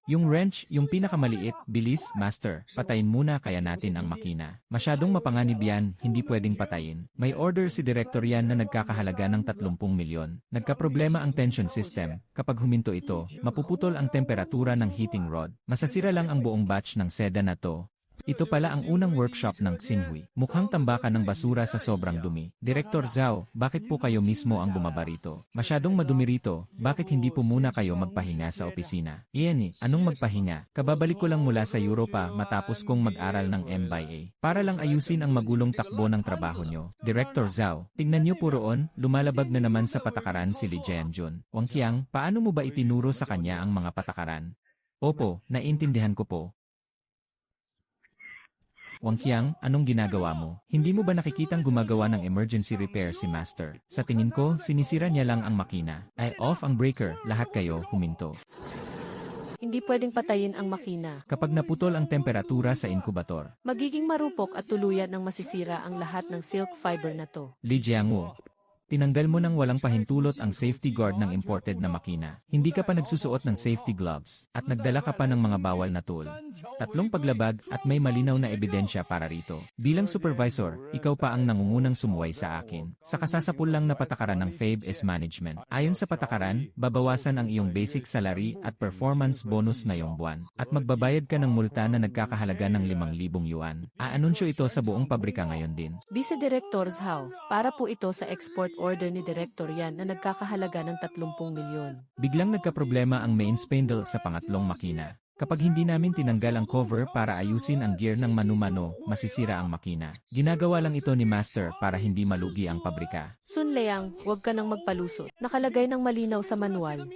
Yung wrench, yung pinakamaliit, bilis, master, patayin muna kaya natin ang makina. Masyadong mapanganib yan, hindi pwedeng patayin. May order si Director yan na nagkakahalaga ng 30 milyon. Nagkaproblema ang tension system. Kapag huminto ito, mapuputol ang temperatura ng heating rod. Masasira lang ang buong batch ng seda na to. Ito pala ang unang workshop ng Xinhui. Mukhang tambakan ng basura sa sobrang dumi. Direktor Zhao, bakit po kayo mismo ang bumaba rito? Masyadong madumi rito, bakit hindi po muna kayo magpahinga sa opisina? Iyan anong magpahinga? Kababalik ko lang mula sa Europa matapos kong mag-aral ng MBA. Para lang ayusin ang magulong takbo ng trabaho nyo. Direktor Zhao, tingnan nyo po roon, lumalabag na naman sa patakaran si Li Jianjun. Wang Qiang, paano mo ba itinuro sa kanya ang mga patakaran? Opo, naiintindihan ko po. Wang Qiang, anong ginagawa mo? Hindi mo ba nakikitang gumagawa ng emergency repair si Master? Sa tingin ko, sinisira niya lang ang makina. Ay off ang breaker, lahat kayo huminto. Hindi pwedeng patayin ang makina. Kapag naputol ang temperatura sa inkubator, Magiging marupok at tuluyan ng masisira ang lahat ng silk fiber na to. Li Jiangwu, tinanggal mo nang walang pahintulot ang safety guard ng imported na makina. Hindi ka pa nagsusuot ng safety gloves, at nagdala ka pa ng mga bawal na tool. 3 paglabag at may malinaw na ebidensya para rito. Bilang supervisor, ikaw pa ang nangungunang sumuway sa akin. Sa kasasapul lang na patakaran ng FABES management. Ayon sa patakaran, babawasan ang iyong basic salary at performance bonus na iyong buwan. At magbabayad ka ng multa na nagkakahalaga ng 5,000 yuan. Aanunsyo ito sa buong pabrika ngayon din. Vice Director Zhao, para po ito sa export order ni Director yan na nagkakahalaga ng 30 milyon. Biglang nagkaproblema ang main spindle sa pangatlong makina. Kapag hindi namin tinanggal ang cover para ayusin ang gear ng mano-mano, masisira ang makina. Ginagawa lang ito ni Master para hindi malugi ang pabrika. Sun Liang, huwag ka nang magpalusot. Nakalagay ng malinaw sa manual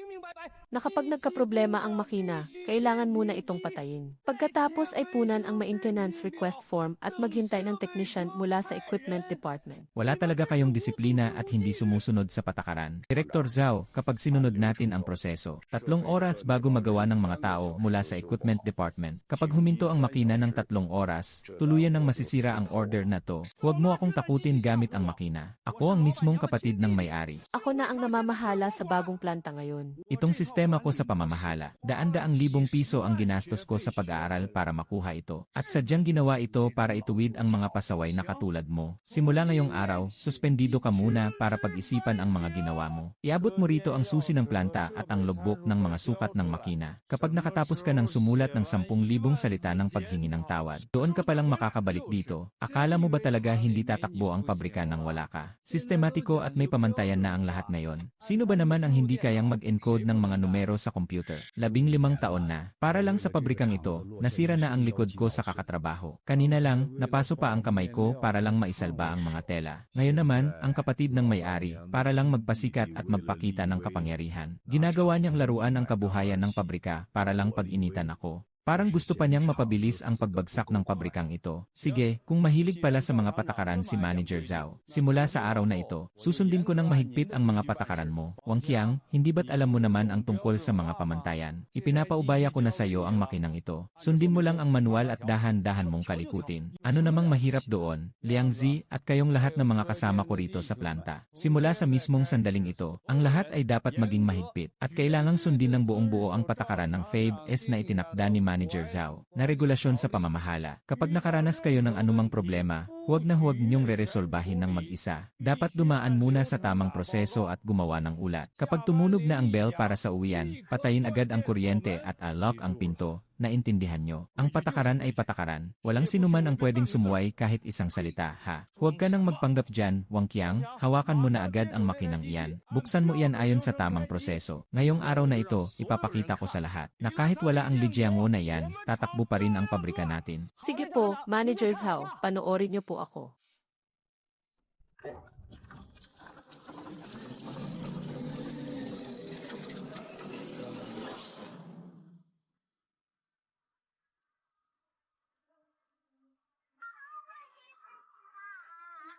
na kapag nagkaproblema ang makina, kailangan muna itong patayin. Pagkatapos ay punan ang maintenance request form at maghintay ng technician mula sa equipment department. Wala talaga kayong disiplina at hindi sumusunod sa patakaran. Director Zhao, kapag sinunod natin ang proseso, 3 oras bago magawa ng mga tao mula sa equipment department. Kapag huminto ang makina ng 3 oras, tuluyan nang masisira ang order na to. Huwag mo akong takutin gamit ang makina. Ako ang mismong kapatid ng may-ari. Ako na ang namamahala sa bagong planta ngayon. Itong sistema ko sa pamamahala. Daan-daang libong piso ang ginastos ko sa pag-aaral para makuha ito. At sadyang ginawa ito para ituwid ang mga pasaway na katulad mo. Simula ngayong araw, suspendido ka muna para pag-isipan ang mga ginawa mo. Iabot mo rito ang susi ng planta at ang logbook ng mga sukat ng makina. Kapag nakatapos ka ng sumulat ng 10,000 salita ng paghingi ng tawad, doon ka palang makakabalik dito. Akala mo ba talaga hindi tatakbo ang pabrika nang wala ka? Sistematiko at may pamantayan na ang lahat ngayon. Sino ba naman ang hindi kayang mag-encode ng mga numero sa computer? 15 taon na. Para lang sa pabrikang ito, nasira na ang likod ko sa kakatrabaho. Kanina lang, napaso pa ang kamay ko para lang maisalba ang mga tela. Ngayon naman, ang kapatid ng may-ari, para lang magpasikat at magpakita ng kapangyarihan. Ginagawa niyang laruan ang kabuhayan ng pabrika para lang pag-initan ako. Parang gusto pa niyang mapabilis ang pagbagsak ng pabrikang ito. Sige, kung mahilig pala sa mga patakaran si Manager Zhao, simula sa araw na ito, susundin ko ng mahigpit ang mga patakaran mo. Wang Qiang, hindi ba't alam mo naman ang tungkol sa mga pamantayan? Ipinapaubaya ko na sa iyo ang makinang ito. Sundin mo lang ang manual at dahan-dahan mong kalikutin. Ano namang mahirap doon, Liang Zi at kayong lahat ng mga kasama ko rito sa planta. Simula sa mismong sandaling ito, ang lahat ay dapat maging mahigpit at kailangang sundin ng buong buo ang patakaran ng FABES na itinakda ni Manager Zhao, na regulasyon sa pamamahala. Kapag nakaranas kayo ng anumang problema, huwag na huwag ninyong reresolbahin ng mag-isa. Dapat dumaan muna sa tamang proseso at gumawa ng ulat. Kapag tumunog na ang bell para sa uwian, patayin agad ang kuryente at lock ang pinto. Naintindihan nyo. Ang patakaran ay patakaran. Walang sinuman ang pwedeng sumuway kahit isang salita, ha? Huwag ka nang magpanggap dyan, Wang Qiang. Hawakan mo na agad ang makinang iyan. Buksan mo iyan ayon sa tamang proseso. Ngayong araw na ito, ipapakita ko sa lahat na kahit wala ang Li Jiangwu na yan, tatakbo pa rin ang pabrika natin. Sige po, Manager Zhao, panoorin niyo po ako.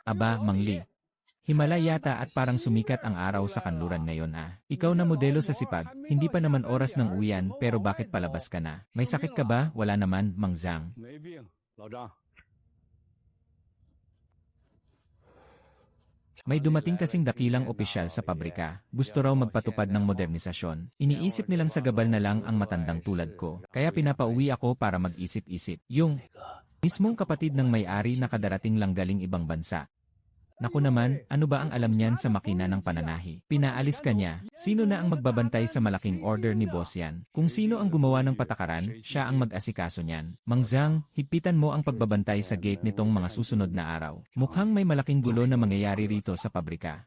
Aba, Mang Li. Himala yata at parang sumikat ang araw sa kanluran ngayon ah. Ikaw na modelo sa sipag, hindi pa naman oras ng uwian pero bakit palabas ka na? May sakit ka ba? Wala naman, Mang Zhang. 没病，老张。May dumating kasing dakilang opisyal sa pabrika, gusto raw magpatupad ng modernisasyon. Iniisip nilang sagabal na lang ang matandang tulad ko, kaya pinapauwi ako para mag-isip-isip. Yung mismong kapatid ng may-ari na kadarating lang galing ibang bansa. Naku naman, ano ba ang alam niyan sa makina ng pananahi? Pinaalis ka niya. Sino na ang magbabantay sa malaking order ni boss yan? Kung sino ang gumawa ng patakaran, siya ang mag-asikaso niyan. Mang Zhang, higpitan mo ang pagbabantay sa gate nitong mga susunod na araw. Mukhang may malaking gulo na mangyayari rito sa pabrika.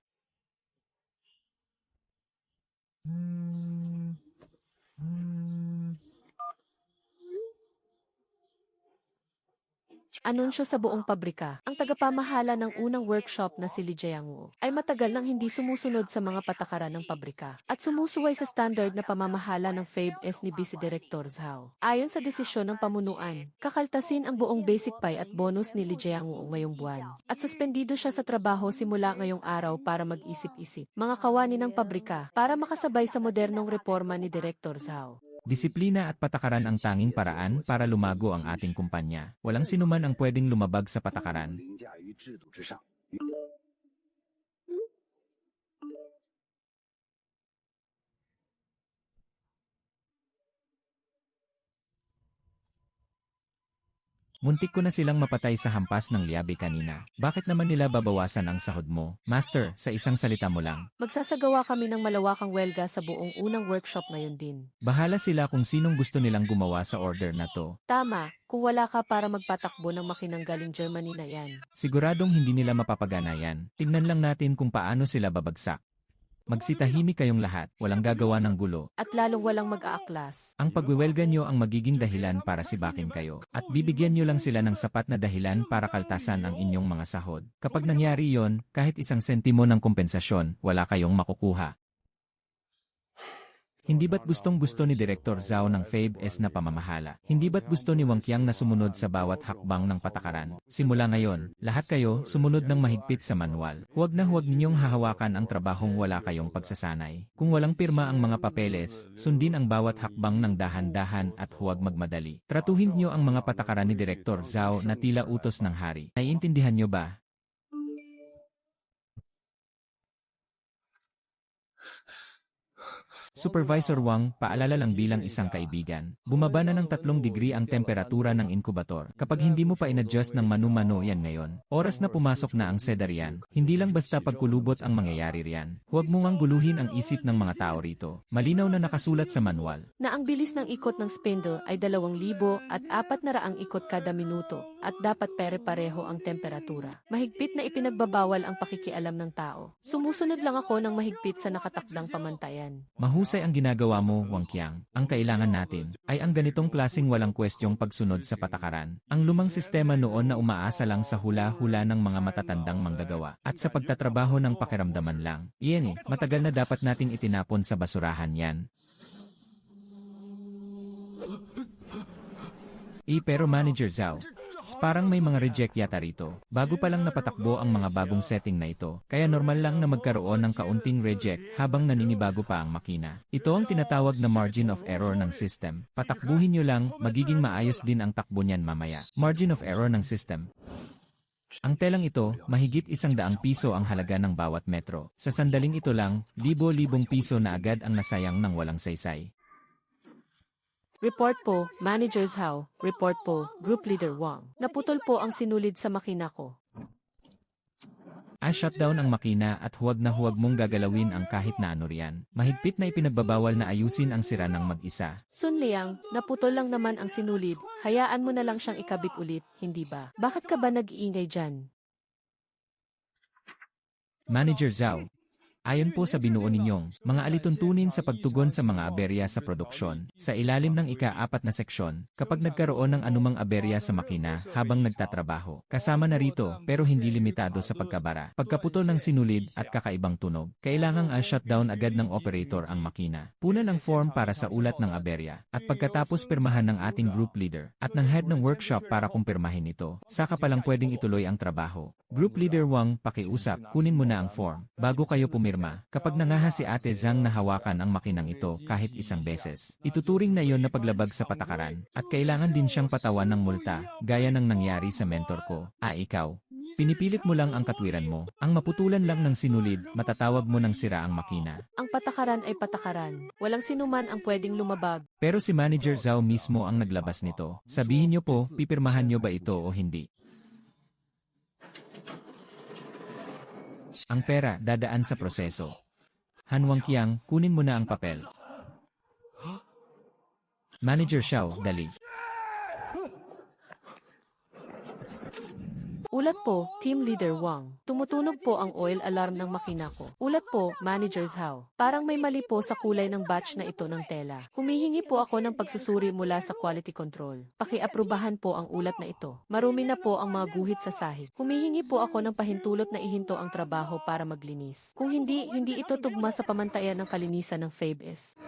Anunsyo sa buong pabrika, ang tagapamahala ng unang workshop na si Li Jiangwu ay matagal nang hindi sumusunod sa mga patakaran ng pabrika at sumusuway sa standard na pamamahala ng FABES ni Vice Director Zhao. Ayon sa desisyon ng pamunuan, kakaltasin ang buong basic pay at bonus ni Li Jiangwu ngayong buwan at suspendido siya sa trabaho simula ngayong araw para mag-isip-isip mga kawani ng pabrika para makasabay sa modernong reforma ni Director Zhao. Disiplina at patakaran ang tanging paraan para lumago ang ating kumpanya. Walang sinuman ang pwedeng lumabag sa patakaran. Muntik ko na silang mapatay sa hampas ng liabe kanina. Bakit naman nila babawasan ang sahod mo? Master, sa isang salita mo lang. Magsasagawa kami ng malawakang welga sa buong unang workshop ngayon din. Bahala sila kung sinong gusto nilang gumawa sa order na to. Tama, kung wala ka para magpatakbo ng makinang galing Germany na yan. Siguradong hindi nila mapapagana yan. Tingnan lang natin kung paano sila babagsak. Magsitahimik kayong lahat, walang gagawa ng gulo. At lalong walang mag-aaklas. Ang pagwewelga nyo ang magiging dahilan para sibakin kayo. At bibigyan nyo lang sila ng sapat na dahilan para kaltasan ang inyong mga sahod. Kapag nangyari yon, kahit isang sentimo ng kompensasyon, wala kayong makukuha. Hindi ba't gustong-gusto ni Director Zhao ng FABES na pamamahala? Hindi ba't gusto ni Wang Qiang na sumunod sa bawat hakbang ng patakaran? Simula ngayon, lahat kayo sumunod ng mahigpit sa manual. Huwag na huwag ninyong hahawakan ang trabahong wala kayong pagsasanay. Kung walang pirma ang mga papeles, sundin ang bawat hakbang ng dahan-dahan at huwag magmadali. Tratuhin niyo ang mga patakaran ni Director Zhao na tila utos ng hari. Naiintindihan niyo ba? Supervisor Wang, paalala lang bilang isang kaibigan. Bumaba na ng 3 degree ang temperatura ng inkubator. Kapag hindi mo pa in-adjust ng manu-mano yan ngayon, oras na pumasok na ang sedar yan. Hindi lang basta pagkulubot ang mangyayari riyan. Huwag mo ngang guluhin ang isip ng mga tao rito. Malinaw na nakasulat sa manual Na ang bilis ng ikot ng spindle ay 2,000 at 400 ikot kada minuto at dapat pare-pareho ang temperatura. Mahigpit na ipinagbabawal ang pakikialam ng tao. Sumusunod lang ako ng mahigpit sa nakatakdang pamantayan. Mahusay ang ginagawa mo, Wang Qiang. Ang kailangan natin ay ang ganitong klaseng walang kwestyong pagsunod sa patakaran. Ang lumang sistema noon na umaasa lang sa hula-hula ng mga matatandang manggagawa at sa pagtatrabaho ng pakiramdaman lang. Iyan matagal na dapat nating itinapon sa basurahan yan. Pero Manager Zhao, parang may mga reject yata rito. Bago pa lang napatakbo ang mga bagong setting na ito, kaya normal lang na magkaroon ng kaunting reject habang naninibago pa ang makina. Ito ang tinatawag na margin of error ng system. Patakbuhin nyo lang, magiging maayos din ang takbo niyan mamaya. Margin of error ng system. Ang telang ito, mahigit 100 piso ang halaga ng bawat metro. Sa sandaling ito lang, libo-libong piso na agad ang nasayang ng walang saysay. Report po, Manager Zhao. Report po, Group Leader Wang. Naputol po ang sinulid sa makina ko. Shutdown ang makina at huwag na huwag mong gagalawin ang kahit na ano riyan. Mahigpit na ipinagbabawal na ayusin ang sira ng mag-isa. Sun Liang, naputol lang naman ang sinulid. Hayaan mo na lang siyang ikabit ulit, hindi ba? Bakit ka ba nag-iingay dyan? Manager Zhao, ayon po sa binuo ninyong mga alituntunin sa pagtugon sa mga aberya sa produksyon, sa ilalim ng ika-4 na seksyon, kapag nagkaroon ng anumang aberya sa makina habang nagtatrabaho, kasama na rito pero hindi limitado sa pagkabara, pagkaputol ng sinulid at kakaibang tunog, kailangang shutdown agad ng operator ang makina. Punan ang form para sa ulat ng aberya, at pagkatapos pirmahan ng ating group leader at ng head ng workshop para kumpirmahin ito, saka palang pwedeng ituloy ang trabaho. Group Leader Wang, pakiusap, kunin mo na ang form bago kayo pumirma. Kapag nangaha si Ate Zhang na hawakan ang makinang ito kahit isang beses, ituturing na yon na paglabag sa patakaran, at kailangan din siyang patawan ng multa, gaya ng nangyari sa mentor ko. Ikaw. Pinipilit mo lang ang katwiran mo. Ang maputulan lang ng sinulid, matatawag mo ng sira ang makina. Ang patakaran ay patakaran. Walang sinuman ang pwedeng lumabag. Pero si Manager Zhao mismo ang naglabas nito. Sabihin niyo po, pipirmahan niyo ba ito o hindi? Ang pera, dadaan sa proseso. Han Wangqiang, kunin mo na ang papel. Manager Xiao, dali. Ulat po, Team Leader Wang. Tumutunog po ang oil alarm ng makina ko. Ulat po, Manager Zhao. Parang may mali po sa kulay ng batch na ito ng tela. Humihingi po ako ng pagsusuri mula sa quality control. Pakiaprubahan po ang ulat na ito. Marumi na po ang mga guhit sa sahig. Humihingi po ako ng pahintulot na ihinto ang trabaho para maglinis. Kung hindi ito tugma sa pamantayan ng kalinisan ng FABES.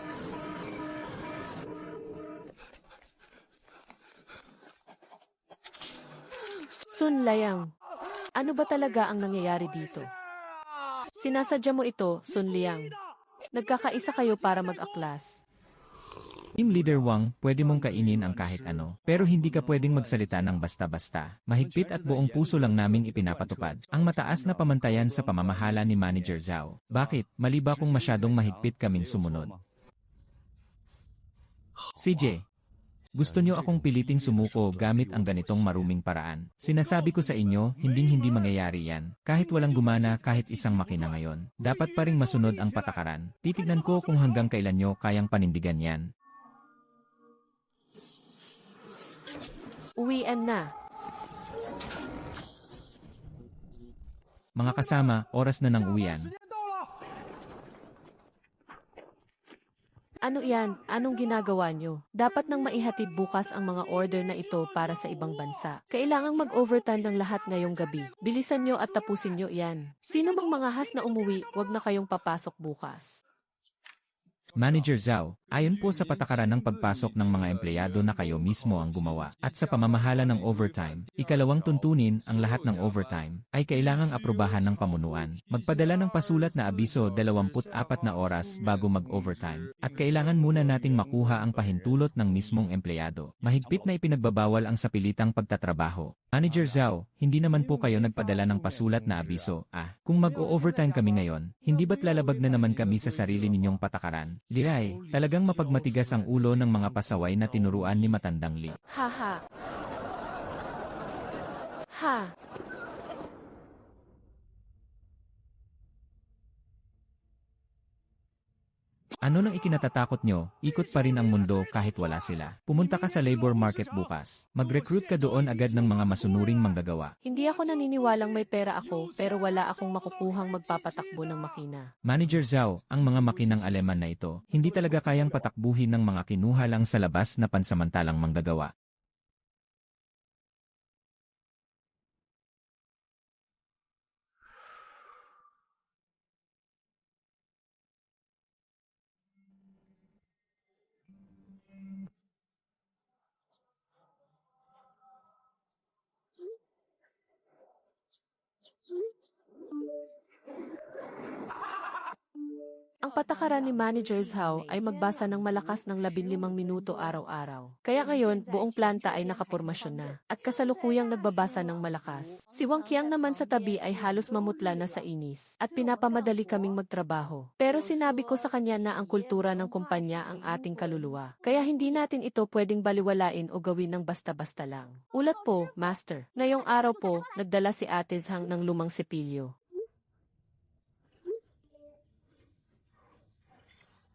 Sun Liang, ano ba talaga ang nangyayari dito? Sinasadya mo ito, Sun Liang. Nagkakaisa kayo para mag-aklas. Team Leader Wang, pwede mong kainin ang kahit ano. Pero hindi ka pwedeng magsalita ng basta-basta. Mahigpit at buong puso lang naming ipinapatupad ang mataas na pamantayan sa pamamahala ni Manager Zhao. Bakit? Mali ba kung masyadong mahigpit kaming sumunod? CJ, gusto nyo akong piliting sumuko gamit ang ganitong maruming paraan. Sinasabi ko sa inyo, hindi mangyayari yan. Kahit walang gumana kahit isang makina ngayon. Dapat pa ring masunod ang patakaran. Titignan ko kung hanggang kailan nyo kayang panindigan yan. Uwian na. Mga kasama, oras na ng uwian. Ano yan? Anong ginagawa nyo? Dapat nang maihatid bukas ang mga order na ito para sa ibang bansa. Kailangang mag-overtime ng lahat ngayong gabi. Bilisan nyo at tapusin nyo yan. Sino mang mga has na umuwi, wag na kayong papasok bukas. Manager Zhao, ayon po sa patakaran ng pagpasok ng mga empleyado na kayo mismo ang gumawa at sa pamamahala ng overtime, ikalawang tuntunin ang lahat ng overtime ay kailangang aprubahan ng pamunuan. Magpadala ng pasulat na abiso 24 na oras bago mag-overtime at kailangan muna nating makuha ang pahintulot ng mismong empleyado. Mahigpit na ipinagbabawal ang sapilitang pagtatrabaho. Manager Zhao, hindi naman po kayo nagpadala ng pasulat na abiso. Kung mag-o-overtime kami ngayon, hindi ba't lalabag na naman kami sa sarili ninyong patakaran? Liray, talagang mapagmatigas ang ulo ng mga pasaway na tinuruan ni Matandang Li. Ha. Ano nang ikinatatakot nyo? Ikot pa rin ang mundo kahit wala sila. Pumunta ka sa labor market bukas. Mag-recruit ka doon agad ng mga masunuring manggagawa. Hindi ako naniniwalang may pera ako pero wala akong makukuhang magpapatakbo ng makina. Manager Zhao, ang mga makinang Aleman na ito, hindi talaga kayang patakbuhin ng mga kinuha lang sa labas na pansamantalang manggagawa. Ang patakaran ni Manager Zhao ay magbasa ng malakas ng 15 minuto araw-araw. Kaya ngayon, buong planta ay nakapormasyon na at kasalukuyang nagbabasa ng malakas. Si Wang Qiang naman sa tabi ay halos mamutla na sa inis at pinapamadali kaming magtrabaho. Pero sinabi ko sa kanya na ang kultura ng kumpanya ang ating kaluluwa. Kaya hindi natin ito pwedeng baliwalain o gawin ng basta-basta lang. Ulat po, Master. Ngayong araw po, nagdala si Ate Zhang ng lumang sipilyo.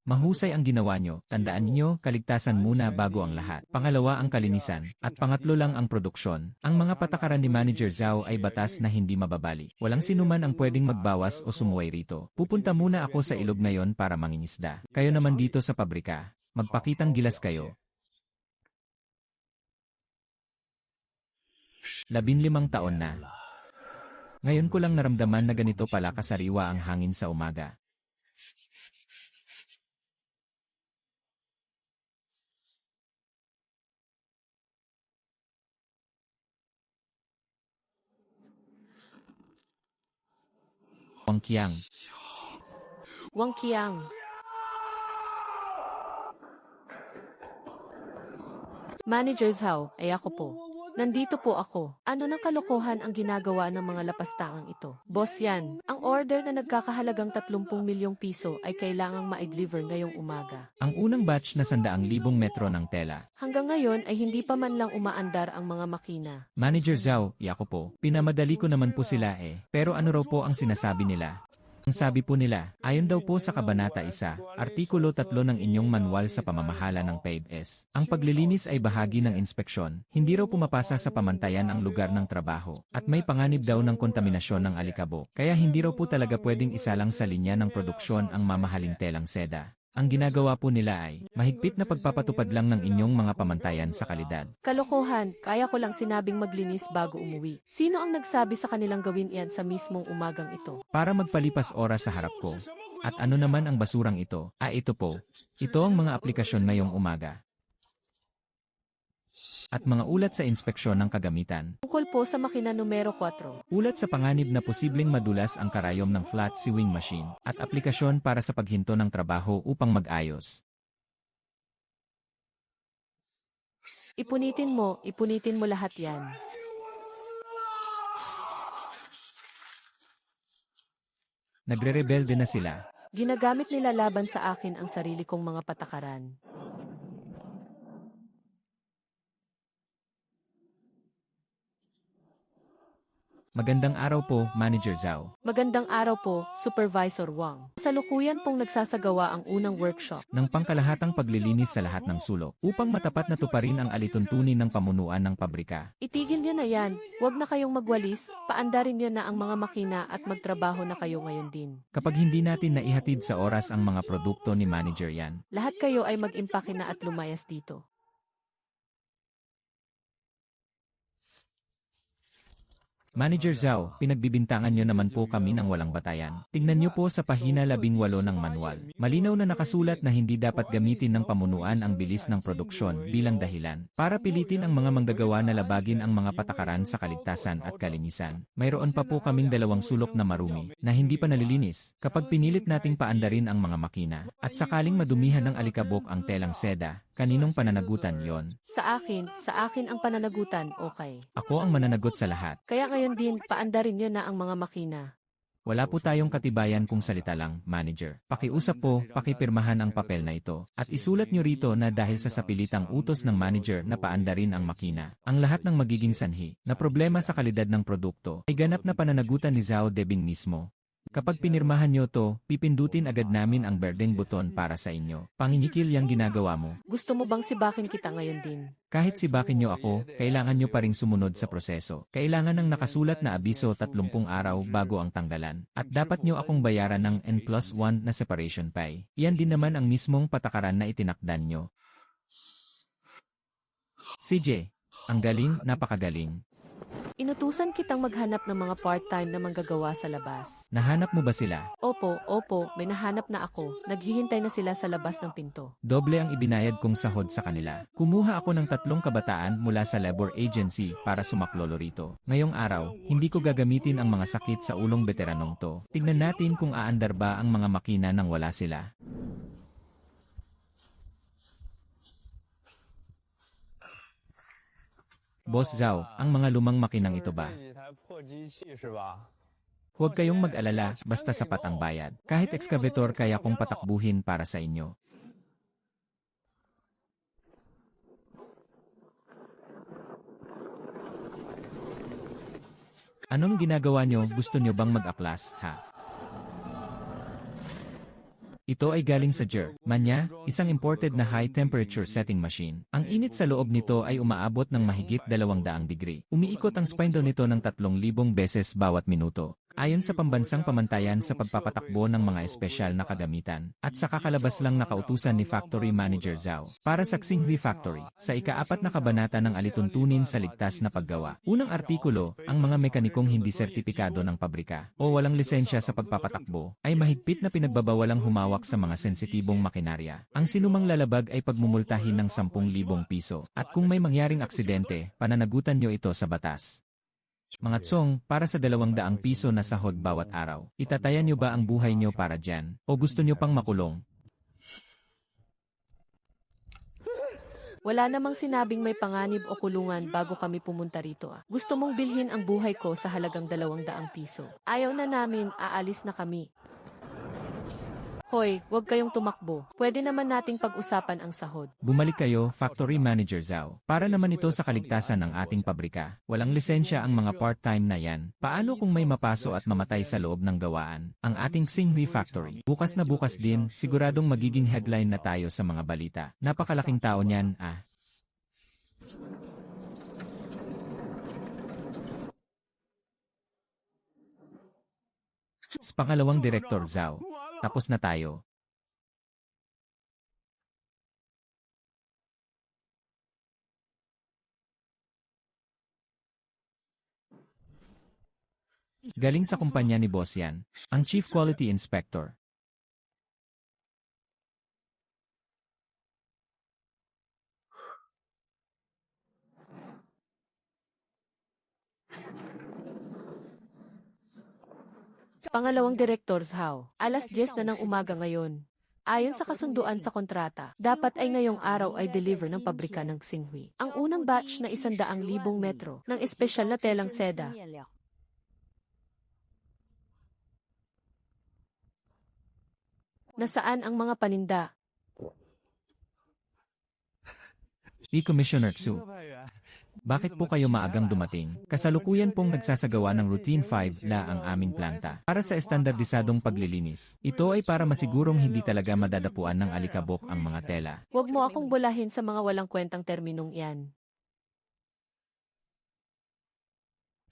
Mahusay ang ginawa nyo. Tandaan niyo, kaligtasan muna bago ang lahat. Pangalawa ang kalinisan, at pangatlo lang ang produksyon. Ang mga patakaran ni Manager Zhao ay batas na hindi mababali. Walang sinuman ang pwedeng magbawas o sumuway rito. Pupunta muna ako sa ilog ngayon para mangingisda. Kayo naman dito sa pabrika. Magpakitang gilas kayo. 15 taon na. Ngayon ko lang naramdaman na ganito pala kasariwa ang hangin sa umaga. Wang Qiang. Wang Qiang. Manager Zhao, ay ako po. Nandito po ako. Ano ng kalokohan ang ginagawa ng mga lapastangang ito? Boss yan, ang order na nagkakahalagang 30 milyong piso ay kailangang ma-deliver ngayong umaga. Ang unang batch na 100,000 metro ng tela. Hanggang ngayon ay hindi pa man lang umaandar ang mga makina. Manager Zhao, ako po. Pinamadali ko naman po sila eh. Pero ano raw po ang sinasabi nila? Ang sabi po nila, ayon daw po sa Kabanata 1, Artikulo 3 ng inyong manual sa pamamahala ng PAVS, ang paglilinis ay bahagi ng inspeksyon, hindi raw pumapasa sa pamantayan ang lugar ng trabaho, at may panganib daw ng kontaminasyon ng alikabok, kaya hindi raw po talaga pwedeng isalang sa linya ng produksyon ang mamahaling telang seda. Ang ginagawa po nila ay, mahigpit na pagpapatupad lang ng inyong mga pamantayan sa kalidad. Kalokohan, kaya ko lang sinabing maglinis bago umuwi. Sino ang nagsabi sa kanilang gawin iyan sa mismong umagang ito? Para magpalipas oras sa harap ko. At ano naman ang basurang ito? Ito po. Ito ang mga aplikasyon ngayong umaga. At mga ulat sa inspeksyon ng kagamitan. Tungkol po sa makina numero 4. Ulat sa panganib na posibleng madulas ang karayom ng flat sewing machine at aplikasyon para sa paghinto ng trabaho upang mag-ayos. Ipunitin mo lahat yan. Nagre-rebelde na sila. Ginagamit nila laban sa akin ang sarili kong mga patakaran. Magandang araw po, Manager Zhao. Magandang araw po, Supervisor Wang. Salukuyan pong nagsasagawa ang unang workshop. Ng pangkalahatang paglilinis sa lahat ng sulok upang matapat na tuparin ang alituntunin ng pamunuan ng pabrika. Itigil niyo na yan. Huwag na kayong magwalis, paandarin niyo na ang mga makina at magtrabaho na kayo ngayon din. Kapag hindi natin naihatid sa oras ang mga produkto ni Manager Yan, Lahat kayo ay mag-impake na at lumayas dito. Manager Zhao, pinagbibintangan nyo naman po kami ng walang batayan. Tingnan nyo po sa pahina 18 ng manual. Malinaw na nakasulat na hindi dapat gamitin ng pamunuan ang bilis ng produksyon bilang dahilan para pilitin ang mga manggagawa na labagin ang mga patakaran sa kaligtasan at kalinisan. Mayroon pa po kaming 2 sulok na marumi na hindi pa nalilinis kapag pinilit nating paandarin ang mga makina at sakaling madumihan ng alikabok ang telang seda. Kaninong pananagutan yon? Sa akin ang pananagutan, okay. Ako ang mananagot sa lahat. Kaya ngayon din, paandarin niyo na ang mga makina. Wala po tayong katibayan kung salita lang, Manager. Pakiusap po, pakipirmahan ang papel na ito. At isulat nyo rito na dahil sa sapilitang utos ng manager na paandarin ang makina, ang lahat ng magiging sanhi na problema sa kalidad ng produkto ay ganap na pananagutan ni Zhao Debing mismo. Kapag pinirmahan nyo to, pipindutin agad namin ang berdeng buton para sa inyo. Panginikil yang ginagawa mo. Gusto mo bang sibakin kita ngayon din? Kahit sibakin nyo ako, kailangan nyo pa ring sumunod sa proseso. Kailangan ng nakasulat na abiso 30 araw bago ang tanggalan. At dapat nyo akong bayaran ng N+1 na separation pay. Iyan din naman ang mismong patakaran na itinakdan nyo. CJ, ang galing, napakagaling. Inutusan kitang maghanap ng mga part-time na manggagawa sa labas. Nahanap mo ba sila? Opo, may nahanap na ako. Naghihintay na sila sa labas ng pinto. Doble ang ibinayad kong sahod sa kanila. Kumuha ako ng 3 kabataan mula sa labor agency para sumaklolo rito. Ngayong araw, hindi ko gagamitin ang mga sakit sa ulong veteranong to. Tignan natin kung aandar ba ang mga makina nang wala sila. Boss Zhao, ang mga lumang makinang ito ba? Huwag kayong mag-alala, basta sapat ang bayad. Kahit excavator kaya kong patakbuhin para sa inyo. Anong ginagawa nyo? Gusto nyo bang mag-aplas, ha? Ito ay galing sa Germania, isang imported na high-temperature setting machine. Ang init sa loob nito ay umaabot ng mahigit 200 degree. Umiikot ang spindle nito ng 3,000 beses bawat minuto. Ayon sa pambansang pamantayan sa pagpapatakbo ng mga espesyal na kagamitan, at sa kakalabas lang na kautusan ni Factory Manager Zhao, para sa Xinghui Factory, sa ika-4 na kabanata ng alituntunin sa ligtas na paggawa. Unang artikulo, ang mga mekanikong hindi sertipikado ng pabrika, o walang lisensya sa pagpapatakbo, ay mahigpit na pinagbabawalang humawak sa mga sensitibong makinarya. Ang sinumang lalabag ay pagmumultahin ng 10,000 piso, at kung may mangyaring aksidente, pananagutan nyo ito sa batas. Mga tsong, para sa 200 piso na sahod bawat araw, itataya nyo ba ang buhay nyo para dyan? O gusto nyo pang makulong? Wala namang sinabing may panganib o kulungan bago kami pumunta rito. Gusto mong bilhin ang buhay ko sa halagang 200 piso. Ayaw na namin, aalis na kami. Hoy, huwag kayong tumakbo. Pwede naman nating pag-usapan ang sahod. Bumalik kayo, Factory Manager Zhao. Para naman ito sa kaligtasan ng ating pabrika. Walang lisensya ang mga part-time na yan. Paano kung may mapaso at mamatay sa loob ng gawaan? Ang ating Xinhui Factory. Bukas na bukas din, siguradong magiging headline na tayo sa mga balita. Napakalaking tao niyan, Pangalawang Direktor Zhao. Tapos na tayo. Galing sa kumpanya ni Boss yan, ang Chief Quality Inspector. Pangalawang Direktor Zhao. Alas 10 na ng umaga ngayon. Ayon sa kasunduan sa kontrata, dapat ay ngayong araw ay deliver ng pabrika ng Xinhui ang unang batch na 100,000 metro ng espesyal na telang seda. Nasaan ang mga paninda? Commissioner Xu. Bakit po kayo maagang dumating? Kasalukuyan pong nagsasagawa ng Routine 5 la ang aming planta. Para sa estandardisadong paglilinis. Ito ay para masigurong hindi talaga madadapuan ng alikabok ang mga tela. Huwag mo akong bulahin sa mga walang kwentang terminong iyan.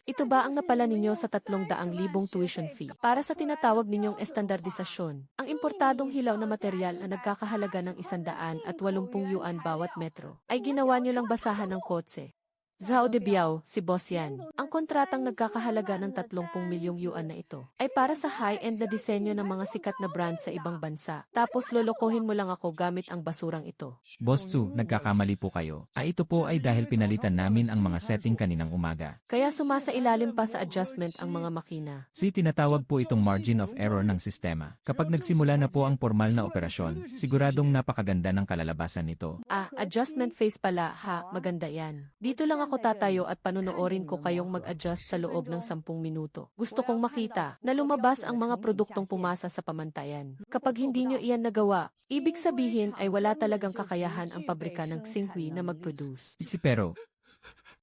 Ito ba ang napala ninyo sa 300,000 tuition fee para sa tinatawag ninyong estandardisasyon? Ang importadong hilaw na material na nagkakahalaga ng 180 yuan bawat metro ay ginawa nyo lang basahan ng kotse. Zhao de Biao, si Boss yan. Ang kontratang nagkakahalaga ng 30 milyong yuan na ito ay para sa high-end na disenyo ng mga sikat na brand sa ibang bansa. Tapos lolokohin mo lang ako gamit ang basurang ito. Boss Xu, nagkakamali po kayo. Ito po ay dahil pinalitan namin ang mga setting kaninang umaga. Kaya sumasa ilalim pa sa adjustment ang mga makina. Tinatawag po itong margin of error ng sistema. Kapag nagsimula na po ang formal na operasyon, siguradong napakaganda ng kalalabasan nito. Adjustment phase pala, maganda yan. Dito lang ako tatayo at panonoorin ko kayong mag-adjust sa loob ng 10 minuto. Gusto kong makita na lumabas ang mga produktong pumasa sa pamantayan. Kapag hindi nyo iyan nagawa, ibig sabihin ay wala talagang kakayahan ang pabrika ng Xinhui na mag-produce. Pero,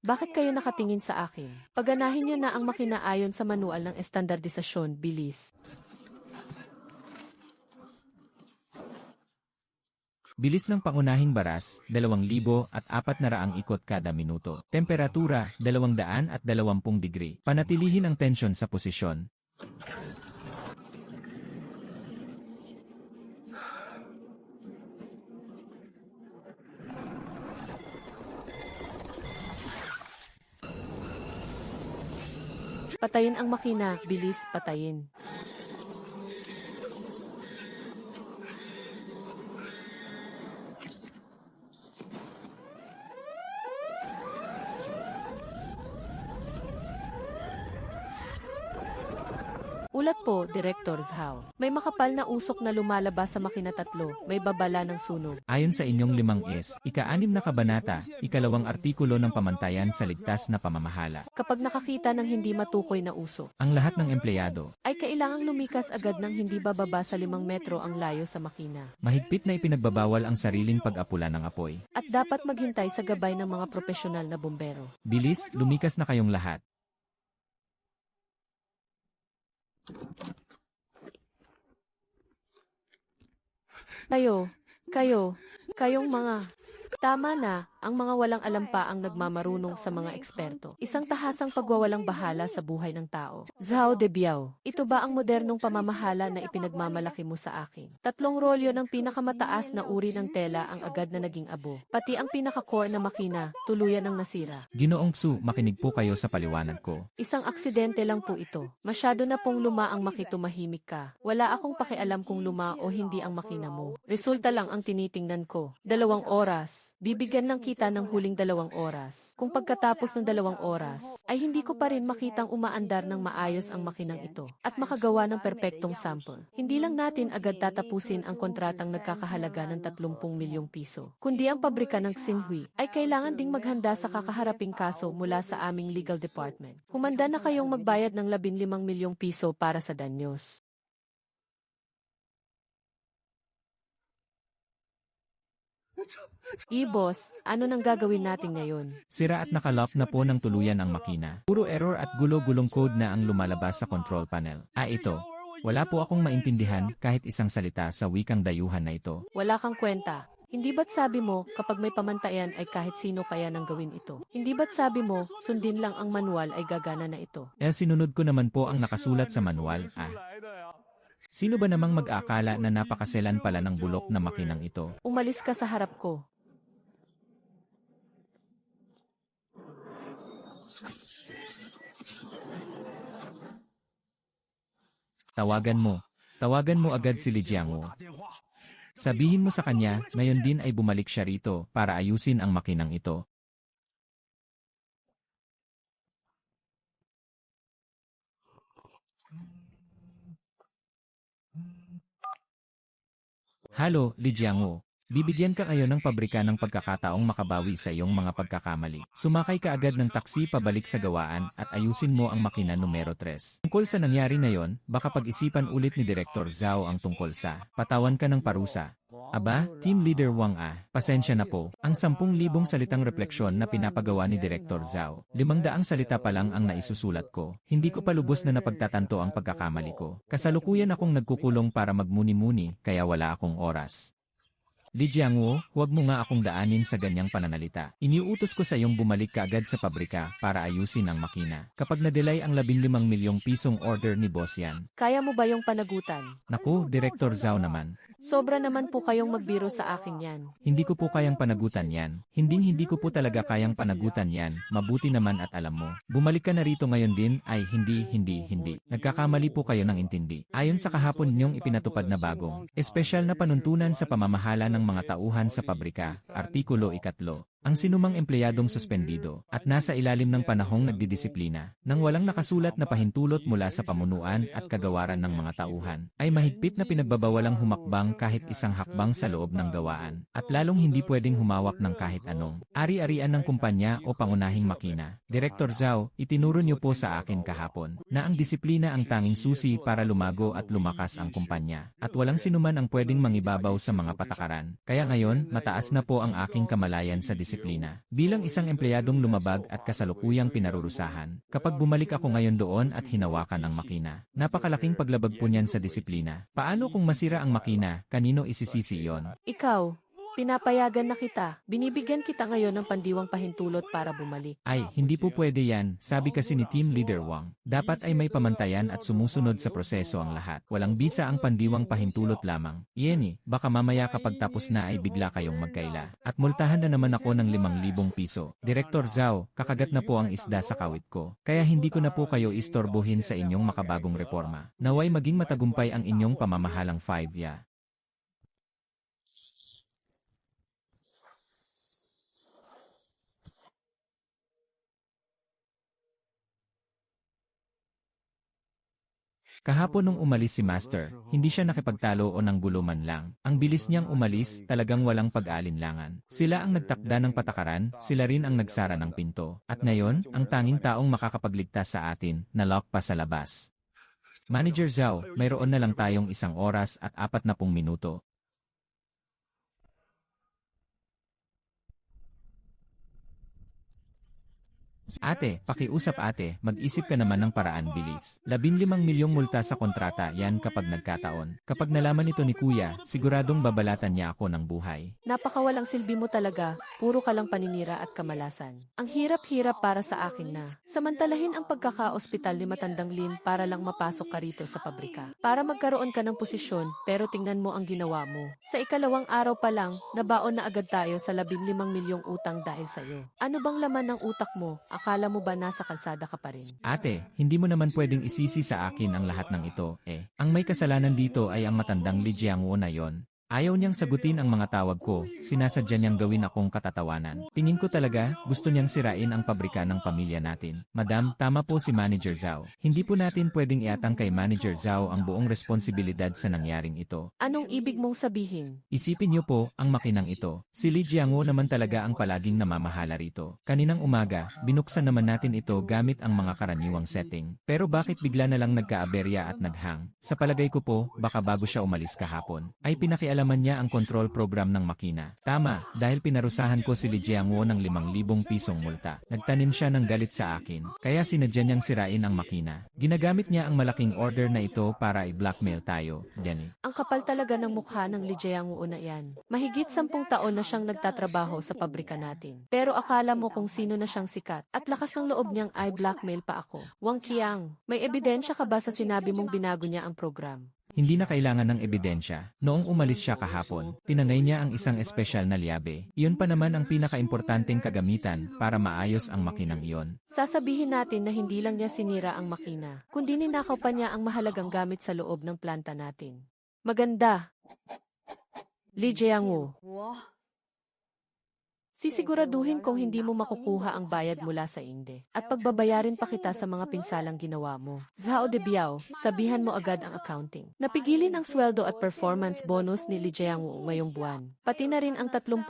bakit kayo nakatingin sa akin? Paganahin nyo na ang makina ayon sa manual ng estandardisasyon, bilis. bilis ng pangunahing baras, 2,400 ikot kada minuto. Temperatura, 220 degree. Panatilihin ang tensyon sa posisyon. Patayin ang makina, bilis, patayin. Ulat po, Director Zhao. May makapal na usok na lumalabas sa makina 3, may babala ng sunog. Ayon sa inyong 5S, ika-6 na kabanata, 2nd artikulo ng pamantayan sa ligtas na pamamahala. Kapag nakakita ng hindi matukoy na usok, ang lahat ng empleyado ay kailangang lumikas agad ng hindi bababa sa 5 metro ang layo sa makina. Mahigpit na ipinagbabawal ang sariling pag-apula ng apoy. At dapat maghintay sa gabay ng mga profesional na bombero. Bilis, lumikas na kayong lahat. Kayong mga... Tama na, ang mga walang alam pa ang nagmamarunong sa mga eksperto. Isang tahasang pagwawalang bahala sa buhay ng tao. Zhao de Biao, ito ba ang modernong pamamahala na ipinagmamalaki mo sa akin? 3 rolyo ng pinakamataas na uri ng tela ang agad na naging abo. Pati ang pinaka-core na makina, tuluyan ang nasira. Ginoong Xu, makinig po kayo sa paliwanag ko. Isang aksidente lang po ito. Masyado na pong luma ang makitumahimik ka. Wala akong pakialam kung luma o hindi ang makina mo. Resulta lang ang tinitingnan ko. 2 oras. Bibigyan lang makita ng huling 2 oras. Kung pagkatapos ng 2 oras, ay hindi ko pa rin makitang umaandar ng maayos ang makinang ito at makagawa ng perpektong sample. Hindi lang natin agad tatapusin ang kontratang nagkakahalaga ng 30 milyong piso, kundi ang pabrika ng Xinhui ay kailangan ding maghanda sa kakaharaping kaso mula sa aming legal department. Humanda na kayong magbayad ng 15 milyong piso para sa danyos. Boss, ano nang gagawin natin ngayon? Sira at nakalock na po ng tuluyan ang makina. Puro error at gulo-gulong code na ang lumalabas sa control panel. Ito. Wala po akong maintindihan kahit isang salita sa wikang dayuhan na ito. Wala kang kwenta. Hindi ba't sabi mo, kapag may pamantayan ay kahit sino kaya nang gawin ito? Hindi ba't sabi mo, sundin lang ang manual ay gagana na ito? Sinunod ko naman po ang nakasulat sa manual. Sino ba namang mag-aakala na napakaselan pala ng bulok na makinang ito? Umalis ka sa harap ko. Tawagan mo agad si Li Jiangwo. Sabihin mo sa kanya, ngayon din ay bumalik siya rito para ayusin ang makinang ito. Halo, Li Jiangwo. Bibigyan ka ngayon ng pabrika ng pagkakataong makabawi sa iyong mga pagkakamali. Sumakay ka agad ng taksi pabalik sa gawaan at ayusin mo ang makina numero 3. Tungkol sa nangyari na yon, baka pag-isipan ulit ni Direktor Zhao ang tungkol sa patawan ka ng parusa. Aba, Team Leader Wang pasensya na po. Ang 10,000 salitang refleksyon na pinapagawa ni Direktor Zhao. 500 salita pa lang ang naisusulat ko. Hindi ko pa lubos na napagtatanto ang pagkakamali ko. Kasalukuyan akong nagkukulong para magmuni-muni, kaya wala akong oras. Li Jiangwo, huwag mo nga akong daanin sa ganyang pananalita. Iniuutos ko sa iyong bumalik kaagad sa pabrika para ayusin ang makina. Kapag na-delay ang 15 milyong pisong order ni boss yan. Kaya mo ba yung panagutan? Naku, Direktor Zhao naman. Sobra naman po kayong magbiro sa akin yan. Hindi ko po kayang panagutan yan. Hindi ko po talaga kayang panagutan yan. Mabuti naman at alam mo. Bumalik ka na rito ngayon din ay hindi. Nagkakamali po kayo ng intindi. Ayon sa kahapon ninyong ipinatupad na bagong, espesyal na panuntunan sa pamamahala ng mga tauhan sa pabrika, Artikulo 3. Ang sinumang empleyadong suspendido at nasa ilalim ng panahong nagdidisiplina nang walang nakasulat na pahintulot mula sa pamunuan at kagawaran ng mga tauhan ay mahigpit na pinagbabawalang humakbang kahit isang hakbang sa loob ng gawaan at lalong hindi pwedeng humawak ng kahit anong ari-arian ng kumpanya o pangunahing makina. Direktor Zhao, itinuro niyo po sa akin kahapon na ang disiplina ang tanging susi para lumago at lumakas ang kumpanya at walang sinuman ang pwedeng mangibabaw sa mga patakaran. Kaya ngayon, mataas na po ang aking kamalayan sa disiplina. Bilang isang empleyadong lumabag at kasalukuyang pinarurusahan, kapag bumalik ako ngayon doon at hinawakan ang makina, napakalaking paglabag po niyan sa disiplina. Paano kung masira ang makina, kanino isisisi iyon? Ikaw, pinapayagan na kita. Binibigyan kita ngayon ng pandiwang pahintulot para bumalik. Ay, hindi po pwede yan, sabi kasi ni Team Leader Wang. Dapat ay may pamantayan at sumusunod sa proseso ang lahat. Walang bisa ang pandiwang pahintulot lamang. Yeni, baka mamaya kapag tapos na ay bigla kayong magkaila. At multahan na naman ako ng 5,000 piso. Direktor Zhao, kakagat na po ang isda sa kawit ko. Kaya hindi ko na po kayo istorbohin sa inyong makabagong reforma. Naway maging matagumpay ang inyong pamamahalang 5-ya. Kahapon nung umalis si Master, hindi siya nakipagtalo o nanggulo man lang. Ang bilis niyang umalis, talagang walang pag-aalinlangan. Sila ang nagtakda ng patakaran, sila rin ang nagsara ng pinto. At ngayon, ang tanging taong makakapagligtas sa atin, na-lock pa sa labas. Manager Zhao, mayroon na lang tayong 1 oras at 40 minuto. Ate, pakiusap ate, mag-isip ka naman ng paraan bilis. 15 milyong multa sa kontrata yan kapag nagkataon. Kapag nalaman ito ni kuya, siguradong babalatan niya ako ng buhay. Napakawalang silbi mo talaga, puro ka lang paninira at kamalasan. Ang hirap-hirap para sa akin na. Samantalahin ang pagkaka-ospital ni Matandang Lin para lang mapasok ka rito sa pabrika. Para magkaroon ka ng posisyon, pero tingnan mo ang ginawa mo. Sa 2nd araw pa lang, nabaon na agad tayo sa 15 milyong utang dahil sa'yo. Ano bang laman ng utak mo? Akala mo ba nasa kalsada ka pa rin? Ate, hindi mo naman pwedeng isisi sa akin ang lahat ng ito, eh. Ang may kasalanan dito ay ang matandang Li Jiangwo na yon. Ayaw niyang sagutin ang mga tawag ko, sinasadya niyang gawin akong katatawanan. Tingin ko talaga, gusto niyang sirain ang pabrika ng pamilya natin. Madam, tama po si Manager Zhao. Hindi po natin pwedeng iatang kay Manager Zhao ang buong responsibilidad sa nangyaring ito. Anong ibig mong sabihin? Isipin niyo po, ang makinang ito. Si Li Jiangwo naman talaga ang palaging namamahala rito. Kaninang umaga, binuksan naman natin ito gamit ang mga karaniwang setting. Pero bakit bigla na lang nagka-aberya at naghang? Sa palagay ko po, baka bago siya umalis kahapon, ay pinakialaman niya ang control program ng makina. Tama, dahil pinarusahan ko si Li Jiangwo ng 5,000 pisong multa. Nagtanim siya ng galit sa akin, kaya sinadya niyang sirain ang makina. Ginagamit niya ang malaking order na ito para i-blackmail tayo, Jenny. Ang kapal talaga ng mukha ng Li Jiangwo na yan. Mahigit 10 taon na siyang nagtatrabaho sa pabrika natin. Pero akala mo kung sino na siyang sikat at lakas ng loob niyang i-blackmail pa ako. Wang Qiang, may ebidensya ka ba sa sinabi mong binago niya ang program? Hindi na kailangan ng ebidensya. Noong umalis siya kahapon, tinangay niya ang isang espesyal na liabe. Iyon pa naman ang pinakaimportanteng kagamitan para maayos ang makinang iyon. Sasabihin natin na hindi lang niya sinira ang makina, kundi ninakaw pa niya ang mahalagang gamit sa loob ng planta natin. Maganda. Li Jiangwo. Sisiguraduhin kong hindi mo makukuha ang bayad mula sa Inde. At pagbabayarin pa kita sa mga pinsalang ginawa mo. Zhao de Biao, sabihan mo agad ang accounting. Napigilin ang sweldo at performance bonus ni Li Jiangwo ngayong buwan. Pati na rin ang 30,000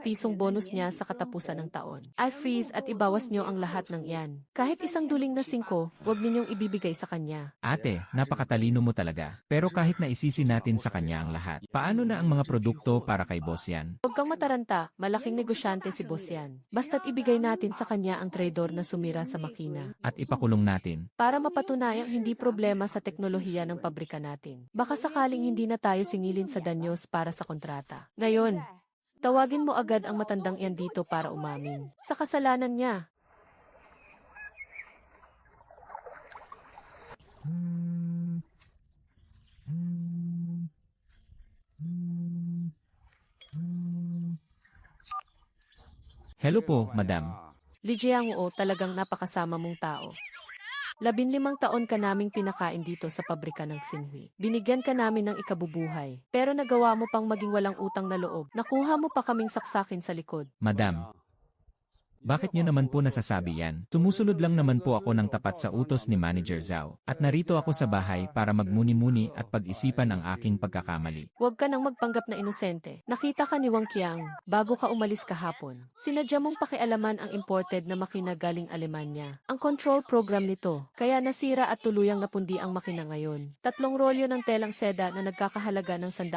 pisong bonus niya sa katapusan ng taon. I freeze at ibawas niyo ang lahat ng iyan. Kahit isang duling na 5, huwag ninyong ibibigay sa kanya. Ate, napakatalino mo talaga. Pero kahit na isisi natin sa kanya ang lahat, paano na ang mga produkto para kay boss yan? Huwag kang mataranta, malaking negosyante si boss yan. Basta't ibigay natin sa kanya ang traidor na sumira sa makina. At ipakulong natin. Para mapatunayang hindi problema sa teknolohiya ng pabrika natin. Baka sakaling hindi na tayo singilin sa danyos para sa kontrata. Ngayon, tawagin mo agad ang matandang yan dito para umamin sa kasalanan niya. Hello po, madam. Li Jiangwo, talagang napakasama mong tao. 15 taon ka naming pinakain dito sa pabrika ng Xinhui. Binigyan ka namin ng ikabubuhay. Pero nagawa mo pang maging walang utang na loob. Nakuha mo pa kaming saksakin sa likod. Madam. Bakit niyo naman po nasasabi yan? Sumusunod lang naman po ako ng tapat sa utos ni Manager Zhao. At narito ako sa bahay para magmuni-muni at pag-isipan ang aking pagkakamali. Huwag ka nang magpanggap na inosente. Nakita ka ni Wang Qiang bago ka umalis kahapon. Sinadya mong pakialaman ang imported na makina galing Alemanya. Ang control program nito. Kaya nasira at tuluyang napundi ang makina ngayon. 3 rolyo ng telang seda na nagkakahalaga ng 100,000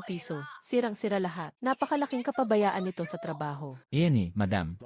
piso. Sirang-sira lahat. Napakalaking kapabayaan nito sa trabaho. Iyan madam.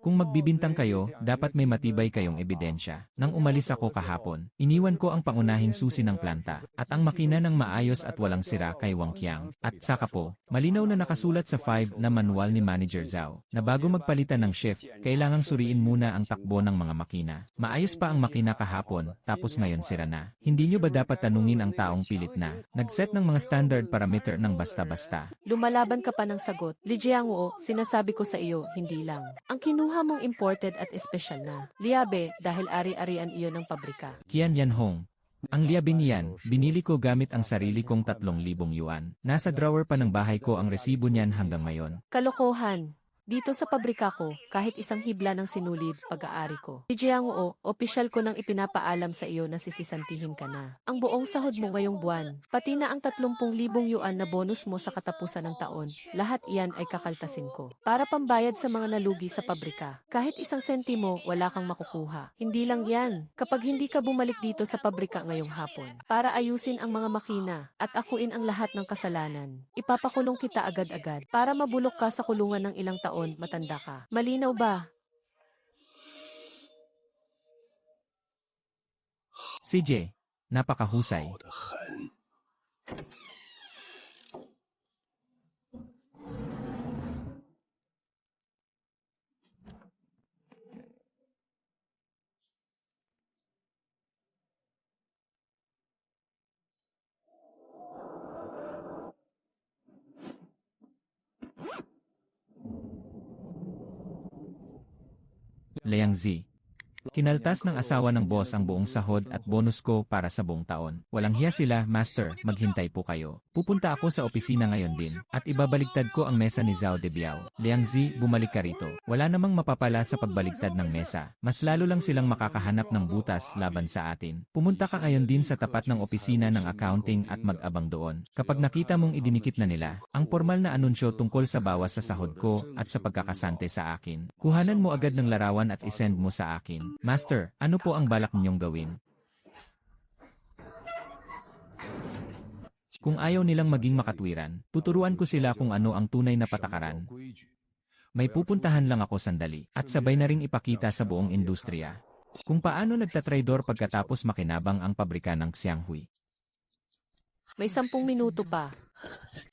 Kung magbibintang kayo, dapat may matibay kayong ebidensya. Nang umalis ako kahapon, iniwan ko ang pangunahing susi ng planta, at ang makina ng maayos at walang sira kay Wang Qiang. At saka po, malinaw na nakasulat sa 5 na manual ni Manager Zhao, na bago magpalitan ng shift, kailangang suriin muna ang takbo ng mga makina. Maayos pa ang makina kahapon, tapos ngayon sira na. Hindi nyo ba dapat tanungin ang taong pilit na, nag-set ng mga standard parameter ng basta-basta? Lumalaban ka pa ng sagot. Li Jiangwo, sinasabi ko sa iyo, hindi lang. Ang kinuha mong imported at espesyal na. Liabe, dahil ari-arian iyon ng pabrika. Qian Yanhong. Ang liabing yan, binili ko gamit ang sarili kong 3,000 yuan. Nasa drawer pa ng bahay ko ang resibo niyan hanggang ngayon. Kalokohan. Dito sa pabrika ko, kahit isang hibla ng sinulid, pag-aari ko. Li Jiangwo, opisyal ko nang ipinapaalam sa iyo na sisisantihin ka na. Ang buong sahod mo ngayong buwan, pati na ang 30,000 yuan na bonus mo sa katapusan ng taon, lahat iyan ay kakaltasin ko. Para pambayad sa mga nalugi sa pabrika. Kahit isang sentimo, wala kang makukuha. Hindi lang yan. Kapag hindi ka bumalik dito sa pabrika ngayong hapon, para ayusin ang mga makina, at akuin ang lahat ng kasalanan, ipapakulong kita agad-agad, para mabulok ka sa kulungan ng ilang taon. Matanda ka. Malinaw ba? CJ, napakahusay. Liang Zi. Kinaltas ng asawa ng boss ang buong sahod at bonus ko para sa buong taon. Walang hiya sila, Master, maghintay po kayo. Pupunta ako sa opisina ngayon din, at ibabaligtad ko ang mesa ni Zhao de Biao. Liang Zi, bumalik ka rito. Wala namang mapapala sa pagbaligtad ng mesa. Mas lalo lang silang makakahanap ng butas laban sa atin. Pumunta ka ngayon din sa tapat ng opisina ng accounting at mag-abang doon. Kapag nakita mong idinikit na nila, ang formal na anunsyo tungkol sa bawas sa sahod ko at sa pagkakasante sa akin. Kuhanan mo agad ng larawan at isend mo sa akin. Master, ano po ang balak ninyong gawin? Kung ayaw nilang maging makatwiran, tuturuan ko sila kung ano ang tunay na patakaran. May pupuntahan lang ako sandali, at sabay na ring ipakita sa buong industriya kung paano nagtatraidor pagkatapos makinabang ang pabrika ng Xianghui. May 10 minuto pa.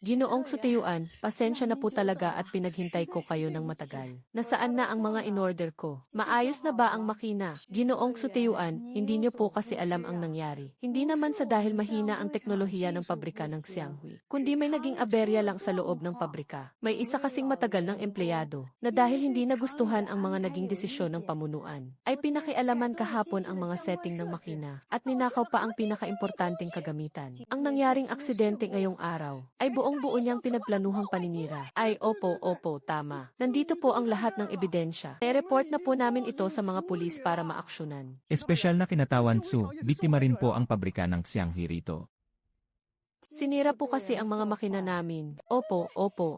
Ginoong Suteyuan, pasensya na po talaga at pinaghintay ko kayo ng matagal. Nasaan na ang mga in-order ko? Maayos na ba ang makina? Ginoong Suteyuan, hindi niyo po kasi alam ang nangyari. Hindi naman sa dahil mahina ang teknolohiya ng pabrika ng Xianghui, kundi may naging aberya lang sa loob ng pabrika. May isa kasing matagal ng empleyado, na dahil hindi nagustuhan ang mga naging desisyon ng pamunuan, ay pinakialaman kahapon ang mga setting ng makina, at ninakaw pa ang pinakaimportanteng kagamitan. Ang nangyaring aksidente ngayong araw, ay buong-buo niyang pinagplanuhang paninira. Ay opo, tama. Nandito po ang lahat ng ebidensya. I-report na po namin ito sa mga pulis para maaksyonan. Espesyal na kinatawan Su, biktima rin po ang pabrika ng Xianghui rito. Sinira po kasi ang mga makina namin. Opo,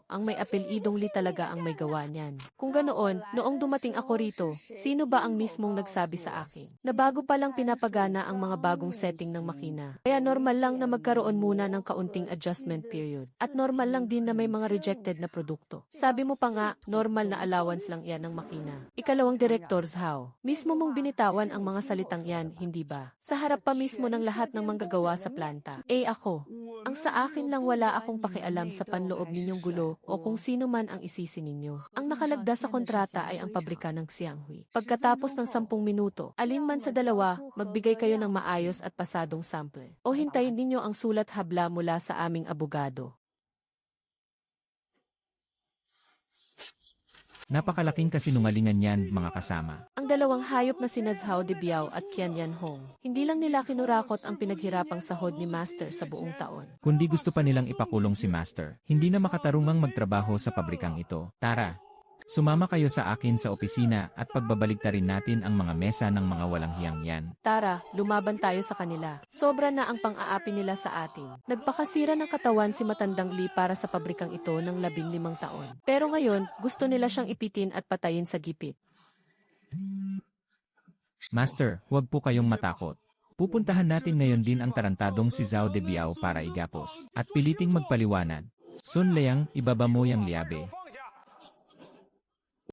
ang may apelidong Li talaga ang may gawa niyan. Kung ganoon, noong dumating ako rito, sino ba ang mismong nagsabi sa akin na bago pa lang pinapagana ang mga bagong setting ng makina? Kaya normal lang na magkaroon muna ng kaunting adjustment period. At normal lang din na may mga rejected na produkto. Sabi mo pa nga, normal na allowance lang yan ng makina. Ikalawang Director Zhao, mismo mong binitawan ang mga salitang yan, hindi ba? Sa harap pa mismo ng lahat ng manggagawa sa planta. Ako, ang sa akin lang wala akong pakialam sa panloob ninyong gulo o kung sino man ang isisi ninyo. Ang nakalagda sa kontrata ay ang pabrika ng Xianghui. Pagkatapos ng 10 minuto, alin man sa dalawa, magbigay kayo ng maayos at pasadong sample. O hintayin ninyo ang sulat habla mula sa aming abogado. Napakalaking kasinungalingan yan, mga kasama. Ang dalawang hayop na sina Zhao de Biao at Qian Yanhong, hindi lang nila kinurakot ang pinaghirapang sahod ni Master sa buong taon. Kundi gusto pa nilang ipakulong si Master. Hindi na makatarungang magtrabaho sa pabrikang ito. Tara, sumama kayo sa akin sa opisina at pagbabaligtarin natin ang mga mesa ng mga walang hiyang yan. Tara, lumaban tayo sa kanila. Sobra na ang pang-aapi nila sa atin. Nagpakasira ng katawan si Matandang Li para sa pabrikang ito ng 15 taon. Pero ngayon, gusto nila siyang ipitin at patayin sa gipit. Master, huwag po kayong matakot. Pupuntahan natin ngayon din ang tarantadong si Zhao de Biao para igapos at piliting magpaliwanag. Sun Liang, ibaba mo yang liabe.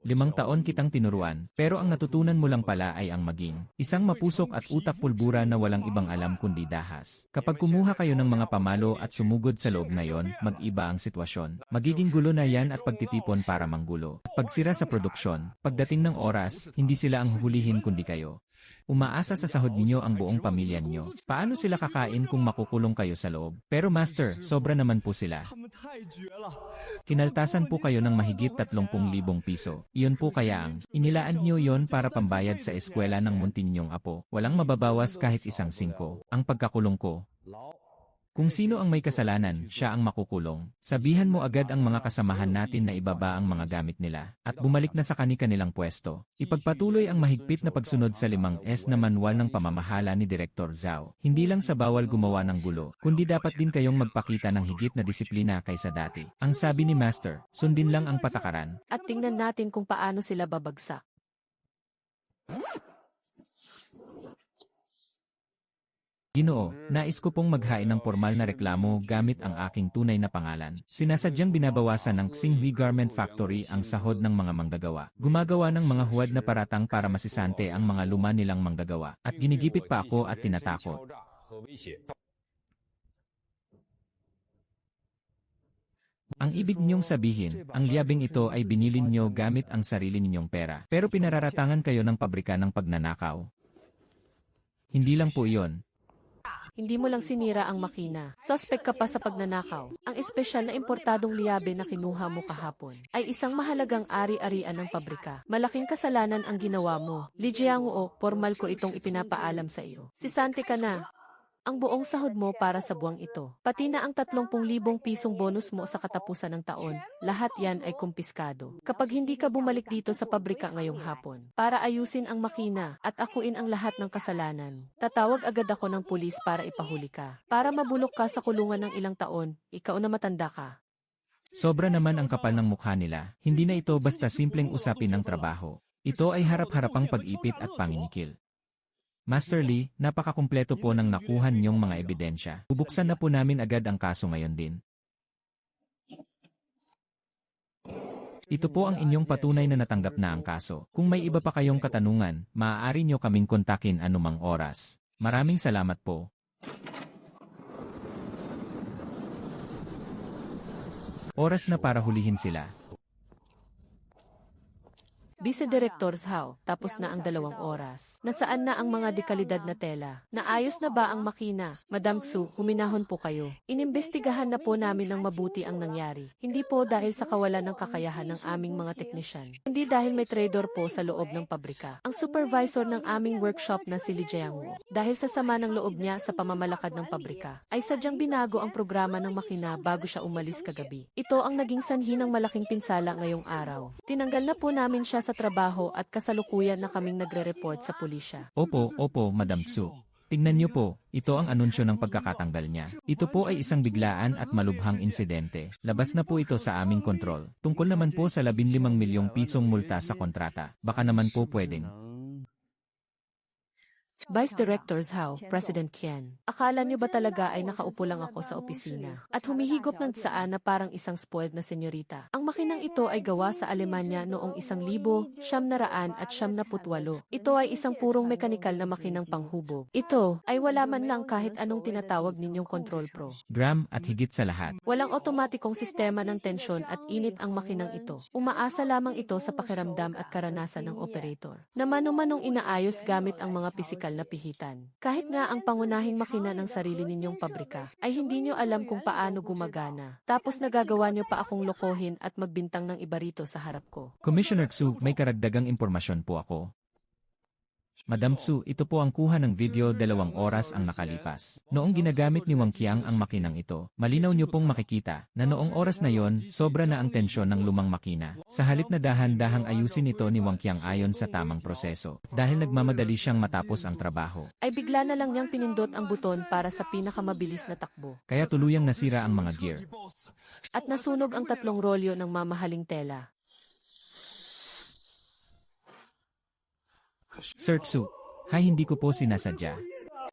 5 taon kitang tinuruan, pero ang natutunan mo lang pala ay ang maging isang mapusok at utak pulbura na walang ibang alam kundi dahas. Kapag kumuha kayo ng mga pamalo at sumugod sa loob ngayon, mag-iba ang sitwasyon. Magiging gulo na yan at pagtitipon para manggulo. Pagsira sa produksyon, pagdating ng oras, hindi sila ang huhulihin kundi kayo. Umaasa sa sahod ninyo ang buong pamilya niyo. Paano sila kakain kung makukulong kayo sa loob? Pero Master, sobra naman po sila. Kinaltasan po kayo ng mahigit 30,000 piso. Iyon po kaya ang inilaan niyo yon para pambayad sa eskwela ng muntin niyong apo. Walang mababawas kahit 1 singko. Ang pagkakulong ko. Kung sino ang may kasalanan, siya ang makukulong. Sabihan mo agad ang mga kasamahan natin na ibaba ang mga gamit nila at bumalik na sa kani-kanilang pwesto. Ipagpatuloy ang mahigpit na pagsunod sa 5S na manual ng pamamahala ni Director Zhao. Hindi lang sa bawal gumawa ng gulo, kundi dapat din kayong magpakita ng higit na disiplina kaysa dati. Ang sabi ni Master, sundin lang ang patakaran. At tingnan natin kung paano sila babagsak. Ginoo, nais ko pong maghain ng formal na reklamo gamit ang aking tunay na pangalan. Sinasadyang binabawasan ng Xianghui Garment Factory ang sahod ng mga manggagawa. Gumagawa ng mga huwad na paratang para masisante ang mga luma nilang manggagawa. At ginigipit pa ako at tinatakot. Ang ibig niyong sabihin, ang liabing ito ay binili niyo gamit ang sarili ninyong pera. Pero pinararatangan kayo ng pabrika ng pagnanakaw. Hindi lang po iyon. Hindi mo lang sinira ang makina. Suspect ka pa sa pagnanakaw. Ang espesyal na importadong liyabe na kinuha mo kahapon ay isang mahalagang ari-arian ng pabrika. Malaking kasalanan ang ginawa mo. Li Jiangwo, formal ko itong ipinapaalam sa iyo. Sisante ka na. Ang buong sahod mo para sa buwang ito. Pati na ang 30,000 pisong bonus mo sa katapusan ng taon, lahat yan ay kumpiskado. Kapag hindi ka bumalik dito sa pabrika ngayong hapon, para ayusin ang makina at akuin ang lahat ng kasalanan, tatawag agad ako ng pulis para ipahuli ka. Para mabulok ka sa kulungan ng ilang taon, ikaw na matanda ka. Sobra naman ang kapal ng mukha nila, hindi na ito basta simpleng usapin ng trabaho. Ito ay harap-harapang pag-ipit at panginikil. Master Lee, napakakumpleto po ng nakuhan niyong mga ebidensya. Bubuksan na po namin agad ang kaso ngayon din. Ito po ang inyong patunay na natanggap na ang kaso. Kung may iba pa kayong katanungan, maaari niyo kaming kontakin anumang oras. Maraming salamat po. Oras na para hulihin sila. Vice Director Zhao, tapos na ang 2 oras. Nasaan na ang mga dekalidad na tela? Naayos na ba ang makina? Madam Xu, huminahon po kayo. Inimbestigahan na po namin ng mabuti ang nangyari. Hindi po dahil sa kawalan ng kakayahan ng aming mga teknisyan. Hindi dahil may traidor po sa loob ng pabrika. Ang supervisor ng aming workshop na si Li Jiangwo, dahil sa sama ng loob niya sa pamamalakad ng pabrika, ay sadyang binago ang programa ng makina bago siya umalis kagabi. Ito ang naging sanhi ng malaking pinsala ngayong araw. Tinanggal na po namin siya sa trabaho at kasalukuyan na kaming nagre-report sa pulisya. Opo, Madam Xu. Tingnan niyo po, ito ang anunsyo ng pagkakatanggal niya. Ito po ay isang biglaan at malubhang insidente. Labas na po ito sa aming kontrol. Tungkol naman po sa 15 milyong pisong multa sa kontrata. Baka naman po pwedeng. Vice Director Zhao, President Qian. Akala niyo ba talaga ay nakaupo lang ako sa opisina at humihigop ng saan na parang isang spoiled na senyorita? Ang makinang ito ay gawa sa Alemanya noong 1978. Ito ay isang purong mekanikal na makinang panghubog. Ito ay wala man lang kahit anong tinatawag ninyong Control Pro. Gram at higit sa lahat. Walang otomatikong sistema ng tensyon at init ang makinang ito. Umaasa lamang ito sa pakiramdam at karanasan ng operator na mano-manong inaayos gamit ang mga pisikal na pihitan. Kahit nga ang pangunahing makina ng sarili ninyong pabrika, ay hindi nyo alam kung paano gumagana. Tapos nagagawa nyo pa akong lokohin at magbintang ng iba rito sa harap ko. Commissioner Xu, may karagdagang impormasyon po ako. Madam Xu, ito po ang kuha ng video 2 oras ang nakalipas. Noong ginagamit ni Wang Qiang ang makinang ito, malinaw niyo pong makikita na noong oras na yon, sobra na ang tensyon ng lumang makina. Sa halip na dahan-dahang ayusin ito ni Wang Qiang ayon sa tamang proseso, dahil nagmamadali siyang matapos ang trabaho. Ay bigla na lang niyang pinindot ang buton para sa pinakamabilis na takbo. Kaya tuluyang nasira ang mga gear. At nasunog ang 3 rolyo ng mamahaling tela. Sir Xu, hindi ko po sinasadya.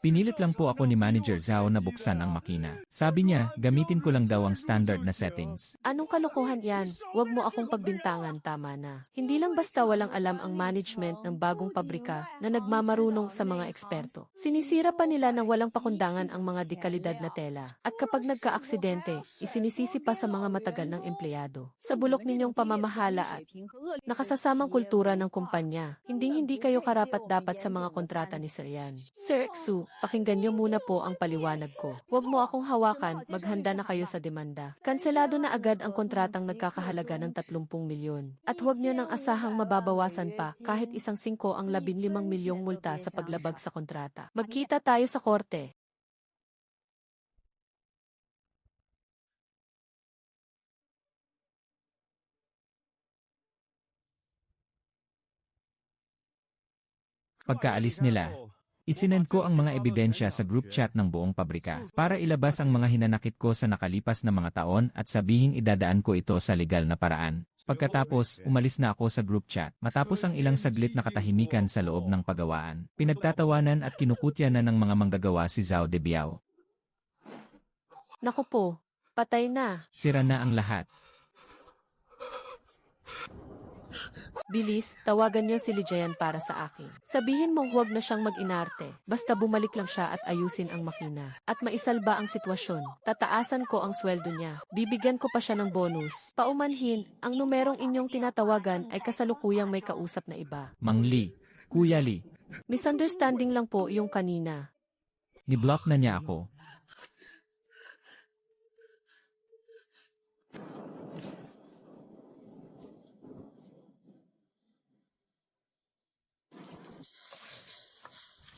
Pinilit lang po ako ni Manager Zhao na buksan ang makina. Sabi niya, gamitin ko lang daw ang standard na settings. Anong kalokohan yan? Huwag mo akong pagbintangan, tama na. Hindi lang basta walang alam ang management ng bagong pabrika na nagmamarunong sa mga eksperto. Sinisira pa nila ng walang pakundangan ang mga dekalidad na tela. At kapag nagka-aksidente, isinisisi pa sa mga matagal ng empleyado. Sa bulok ninyong pamamahala at nakasasamang kultura ng kumpanya, hindi kayo karapat-dapat sa mga kontrata ni Sir Yan. Sir Xu, pakinggan niyo muna po ang paliwanag ko. Huwag mo akong hawakan, maghanda na kayo sa demanda. Kanselado na agad ang kontratang nagkakahalaga ng 30 milyon. At huwag niyo nang asahang mababawasan pa kahit 1/5 ang 15 milyong multa sa paglabag sa kontrata. Magkita tayo sa korte. Pagkaalis nila, isinend ko ang mga ebidensya sa group chat ng buong pabrika para ilabas ang mga hinanakit ko sa nakalipas na mga taon at sabihing idadaan ko ito sa legal na paraan. Pagkatapos, umalis na ako sa group chat. Matapos ang ilang saglit na katahimikan sa loob ng pagawaan, pinagtatawanan at kinukutya na ng mga manggagawa si Zhao Debiao. Naku po, patay na. Sira na ang lahat. Bilis, tawagan niyo si Lijayan para sa akin. Sabihin mong huwag na siyang mag-inarte. Basta bumalik lang siya at ayusin ang makina. At maisalba ang sitwasyon. Tataasan ko ang sweldo niya. Bibigyan ko pa siya ng bonus. Paumanhin, ang numerong inyong tinatawagan ay kasalukuyang may kausap na iba. Mang Lee, Kuya Lee. Misunderstanding lang po yung kanina. Ni-block na niya ako.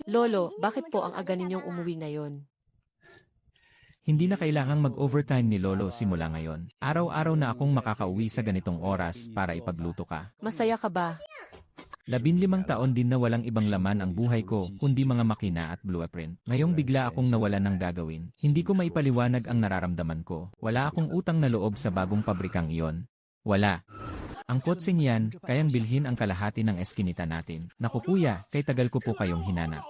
Lolo, bakit po ang aga ninyong umuwi ngayon? Hindi na kailangang mag-overtime ni Lolo simula ngayon. Araw-araw na akong makakauwi sa ganitong oras para ipagluto ka. Masaya ka ba? 15 taon din na walang ibang laman ang buhay ko, kundi mga makina at blueprint. Ngayong bigla akong nawalan ng gagawin. Hindi ko maipaliwanag ang nararamdaman ko. Wala akong utang na loob sa bagong pabrikang iyon. Wala. Ang kotseng yan, kayang bilhin ang kalahati ng eskinita natin. Naku kuya, kay tagal ko po kayong hinanap.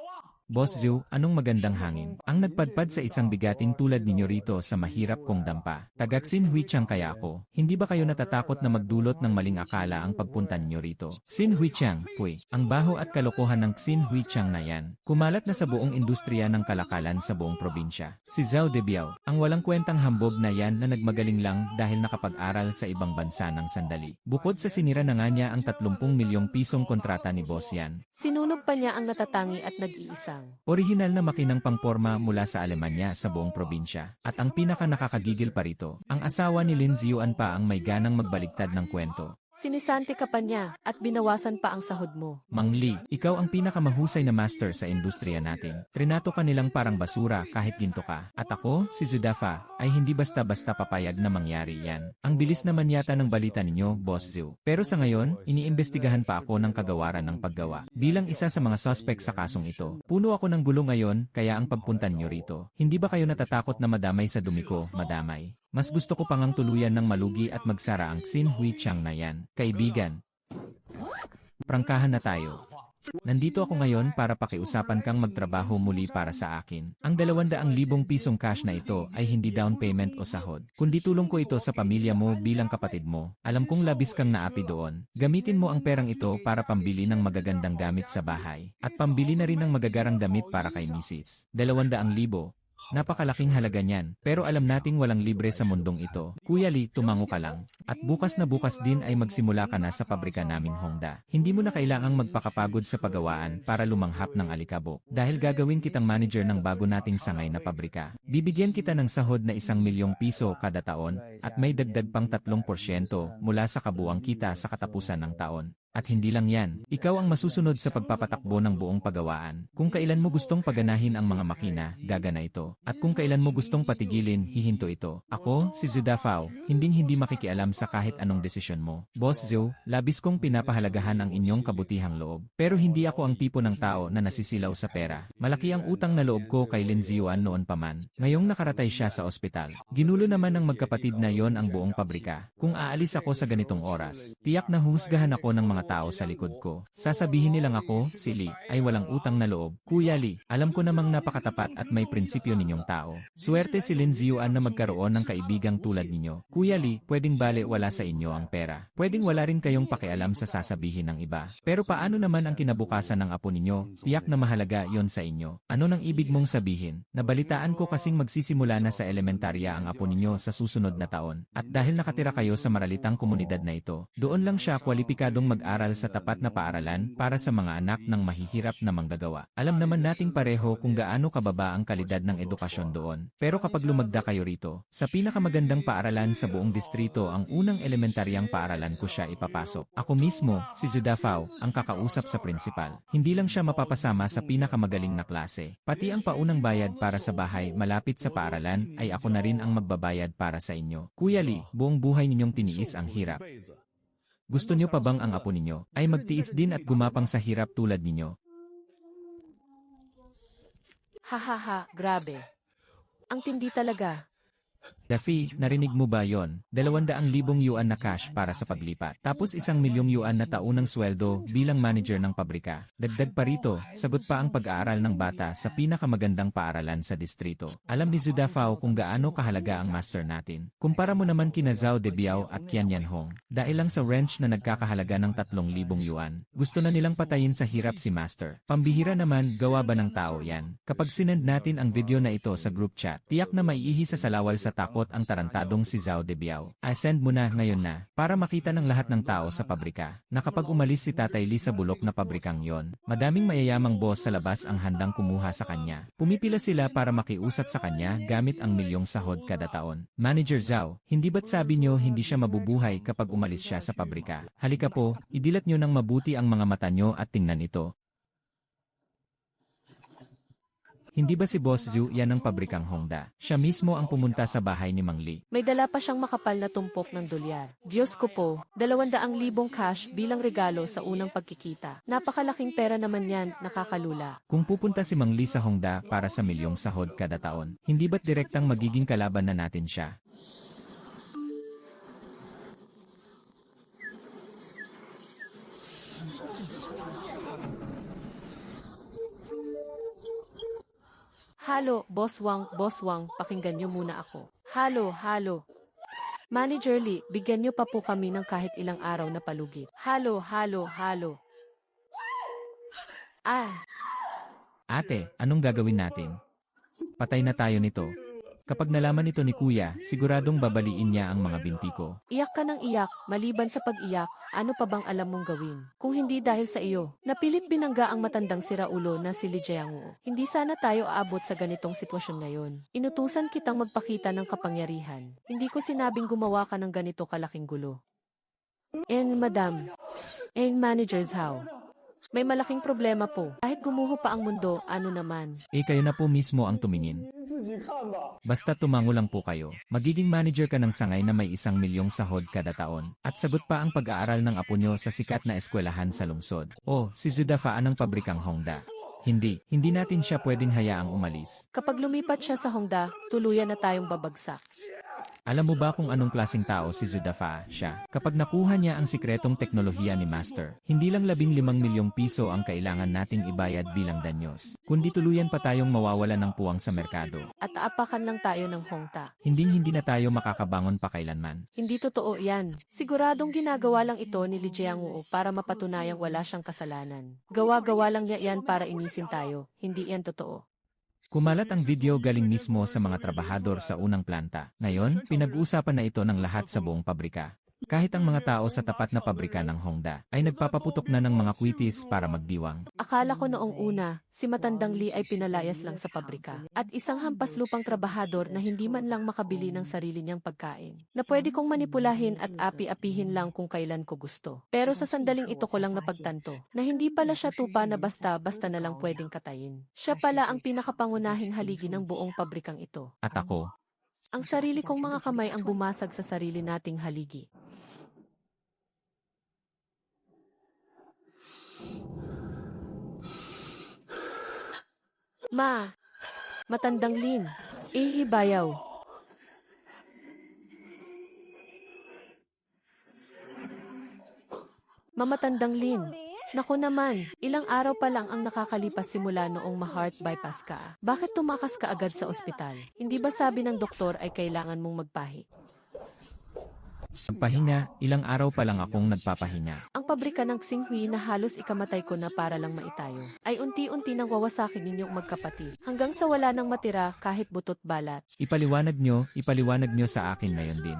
Boss Joe, anong magandang hangin? Ang nagpadpad sa isang bigating tulad ninyo rito sa mahirap kong dampa. Tagaksin Huichang kaya ako. Hindi ba kayo natatakot na magdulot ng maling akala ang pagpunta ninyo rito? Xin Huichang, puy. Ang baho at kalokohan ng Xin Huichang na yan. Kumalat na sa buong industriya ng kalakalan sa buong probinsya. Si Zhao Debiao, ang walang kwentang hambog na yan na nagmagaling lang dahil nakapag-aral sa ibang bansa ng sandali. Bukod sa sinira na nga niya ang 30 milyong pisong kontrata ni Boss yan. Sinunog pa niya ang natatangi at nag-iisa. Orihinal na makinang pangporma mula sa Alemanya sa buong probinsya. At ang pinaka nakakagigil pa rito, ang asawa ni Lin Ziyuan pa ang may ganang magbaligtad ng kwento. Sinisante ka pa niya at binawasan pa ang sahod mo. Mang Li, ikaw ang pinakamahusay na master sa industriya natin. Trinato ka nilang parang basura kahit ginto ka. At ako, si Zudafa, ay hindi basta-basta papayag na mangyari yan. Ang bilis naman yata ng balita ninyo, Boss Zhu. Pero sa ngayon, iniimbestigahan pa ako ng kagawaran ng paggawa. Bilang isa sa mga suspect sa kasong ito. Puno ako ng gulo ngayon, kaya ang pagpuntan nyo rito. Hindi ba kayo natatakot na madamay sa dumi ko, madamay? Mas gusto ko pang ang tuluyan ng malugi at magsara ang Xin Huichang na yan. Kaibigan, prangkahan na tayo. Nandito ako ngayon para pakiusapan kang magtrabaho muli para sa akin. Ang 200,000 pisong cash na ito ay hindi down payment o sahod, kundi tulong ko ito sa pamilya mo bilang kapatid mo. Alam kong labis kang naapi doon. Gamitin mo ang perang ito para pambili ng magagandang gamit sa bahay. At pambili na rin ng magagarang damit para kay Mrs. 200,000. Napakalaking halaga niyan, pero alam nating walang libre sa mundong ito. Kuya Lee, tumango ka lang. At bukas na bukas din ay magsimula ka na sa pabrika naming Hongda. Hindi mo na kailangang magpakapagod sa paggawaan para lumanghap ng alikabok. Dahil gagawin kitang manager ng bago nating sangay na pabrika. Bibigyan kita ng sahod na 1 milyong piso kada taon at may dagdag pang 3% mula sa kabuang kita sa katapusan ng taon. At hindi lang yan, ikaw ang masusunod sa pagpapatakbo ng buong paggawaan. Kung kailan mo gustong paganahin ang mga makina, gagana ito. At kung kailan mo gustong patigilin, hihinto ito. Ako, si Zudafao, hindi makikialam sa kahit anong desisyon mo. Boss Zhou, labis kong pinapahalagahan ang inyong kabutihang loob. Pero hindi ako ang tipo ng tao na nasisilaw sa pera. Malaki ang utang na loob ko kay Lin Ziyuan noon pa man. Ngayong nakaratay siya sa ospital. Ginulo naman ng magkapatid na yon ang buong pabrika. Kung aalis ako sa ganitong oras, tiyak na husgahan ako ng mga tao sa likod ko. Sasabihin nilang ako, si Lee, ay walang utang na loob. Kuya Lee, alam ko namang napakatapat at may prinsipyo ninyong tao. Swerte si Lin Ziyuan na magkaroon ng kaibigang tulad ninyo. Kuya Lee, pwedeng bale wala sa inyo ang pera. Pwedeng wala rin kayong pakialam sa sasabihin ng iba. Pero paano naman ang kinabukasan ng apo ninyo? Tiyak na mahalaga yon sa inyo. Ano nang ibig mong sabihin? Nabalitaan ko kasing magsisimula na sa elementarya ang apo ninyo sa susunod na taon. At dahil nakatira kayo sa maralitang komunidad na ito, doon lang siya kwalipikadong mag-aral sa tapat na paaralan para sa mga anak ng mahihirap na manggagawa. Alam naman nating pareho kung gaano kababa ang kalidad ng edukasyon doon. Pero kapag lumagda kayo rito, sa pinakamagandang paaralan sa buong distrito ang unang elementaryang paaralan ko siya ipapasok. Ako mismo, si Zudafao, ang kakausap sa principal. Hindi lang siya mapapasama sa pinakamagaling na klase. Pati ang paunang bayad para sa bahay malapit sa paaralan ay ako na rin ang magbabayad para sa inyo. Kuya Lee, buong buhay ninyong tiniis ang hirap. Gusto nyo pa bang ang apo ninyo ay magtiis din at gumapang sa hirap tulad ninyo? Hahaha, grabe. Ang tindi talaga. Daffy, narinig mo ba yon? 200,000 yuan na cash para sa paglipat. Tapos 1 milyong yuan na taunang sweldo bilang manager ng pabrika. Dagdag pa rito, sagot pa ang pag-aaral ng bata sa pinakamagandang paaralan sa distrito. Alam ni Zudafao kung gaano kahalaga ang master natin. Kumpara mo naman kina Zhao Debiao at Qian Yanhong. Dahil lang sa wrench na nagkakahalaga ng 3,000 yuan, gusto na nilang patayin sa hirap si master. Pambihira naman, gawa ba ng tao yan? Kapag sinend natin ang video na ito sa group chat, tiyak na maiihi sa salawal sa natatakot ang tarantadong si Zhao Debiao. Send mo na ngayon na, para makita ng lahat ng tao sa pabrika, na kapag umalis si Tatay Lee sa bulok na pabrikang yon, madaming mayayamang boss sa labas ang handang kumuha sa kanya. Pumipila sila para makiusap sa kanya gamit ang milyong sahod kada taon. Manager Zhao, hindi ba't sabi nyo hindi siya mabubuhay kapag umalis siya sa pabrika? Halika po, idilat nyo ng mabuti ang mga mata nyo at tingnan ito. Hindi ba si Boss Zhu yan ang pabrikang Hongda? Siya mismo ang pumunta sa bahay ni Mang Lee. May dala pa siyang makapal na tumpok ng dolyar. Diyos ko po, 200,000 cash bilang regalo sa unang pagkikita. Napakalaking pera naman yan, nakakalula. Kung pupunta si Mang Lee sa Hongda para sa milyong sahod kada taon, hindi ba't direktang magiging kalaban na natin siya? Halo, Boss Wang, pakinggan niyo muna ako. Halo. Manager Lee, bigyan niyo pa po kami ng kahit ilang araw na palugit. Halo. Ate, anong gagawin natin? Patay na tayo nito. Kapag nalaman ito ni Kuya, siguradong babaliin niya ang mga binti ko. Iyak ka ng iyak, maliban sa pag-iyak, ano pa bang alam mong gawin? Kung hindi dahil sa iyo, napilit binangga ang matandang siraulo na si Lee Jiangwo. Hindi sana tayo aabot sa ganitong sitwasyon ngayon. Inutusan kitang magpakita ng kapangyarihan. Hindi ko sinabing gumawa ka ng ganito kalaking gulo. Madam, managers how? May malaking problema po. Kahit gumuho pa ang mundo, ano naman? Kayo na po mismo ang tumingin. Basta tumango lang po kayo. Magiging manager ka ng sangay na may 1 milyong sahod kada taon. At sagot pa ang pag-aaral ng apo nyo sa sikat na eskwelahan sa lungsod. Si Zudafaan ng pabrikang Hongda. Hindi natin siya pwedeng hayaang umalis. Kapag lumipat siya sa Hongda, tuluyan na tayong babagsak. Alam mo ba kung anong klaseng tao si Zudafa siya? Kapag nakuha niya ang sikretong teknolohiya ni Master, hindi lang 15 milyong piso ang kailangan nating ibayad bilang danyos, kundi tuluyan pa tayong mawawala ng puwang sa merkado. At aapakan lang tayo ng Hongda. Hindi na tayo makakabangon pa kailanman. Hindi totoo yan. Siguradong ginagawa lang ito ni Lee Jiangwo para mapatunayang wala siyang kasalanan. Gawa-gawa lang niya yan para inisin tayo. Hindi yan totoo. Kumalat ang video galing mismo sa mga trabahador sa unang planta. Ngayon, pinag-uusapan na ito ng lahat sa buong pabrika. Kahit ang mga tao sa tapat na pabrika ng Hongda ay nagpapaputok na ng mga kwitis para magdiwang. Akala ko noong una, si matandang Lee ay pinalayas lang sa pabrika. At isang hampas lupang trabahador na hindi man lang makabili ng sarili niyang pagkain. Na pwede kong manipulahin at api-apihin lang kung kailan ko gusto. Pero sa sandaling ito ko lang napagtanto na hindi pala siya tupa na basta-basta na lang pwedeng katayin. Siya pala ang pinakapangunahing haligi ng buong pabrikang ito. At ako, ang sarili kong mga kamay ang bumasag sa sarili nating haligi. Matandang Lin, bayaw. Mamatandang Lin, naku naman, ilang araw pa lang ang nakakalipas simula noong ma-heart bypass ka. Bakit tumakas ka agad sa ospital? Hindi ba sabi ng doktor ay kailangan mong magpahi? Pahinga, ilang araw pa lang akong nagpapahinga. Ang pabrika ng Xinhui na halos ikamatay ko na para lang maitayo, ay unti-unti nang wawasakin ninyong magkapatid, hanggang sa wala nang matira kahit butot balat. Ipaliwanag nyo sa akin ngayon din.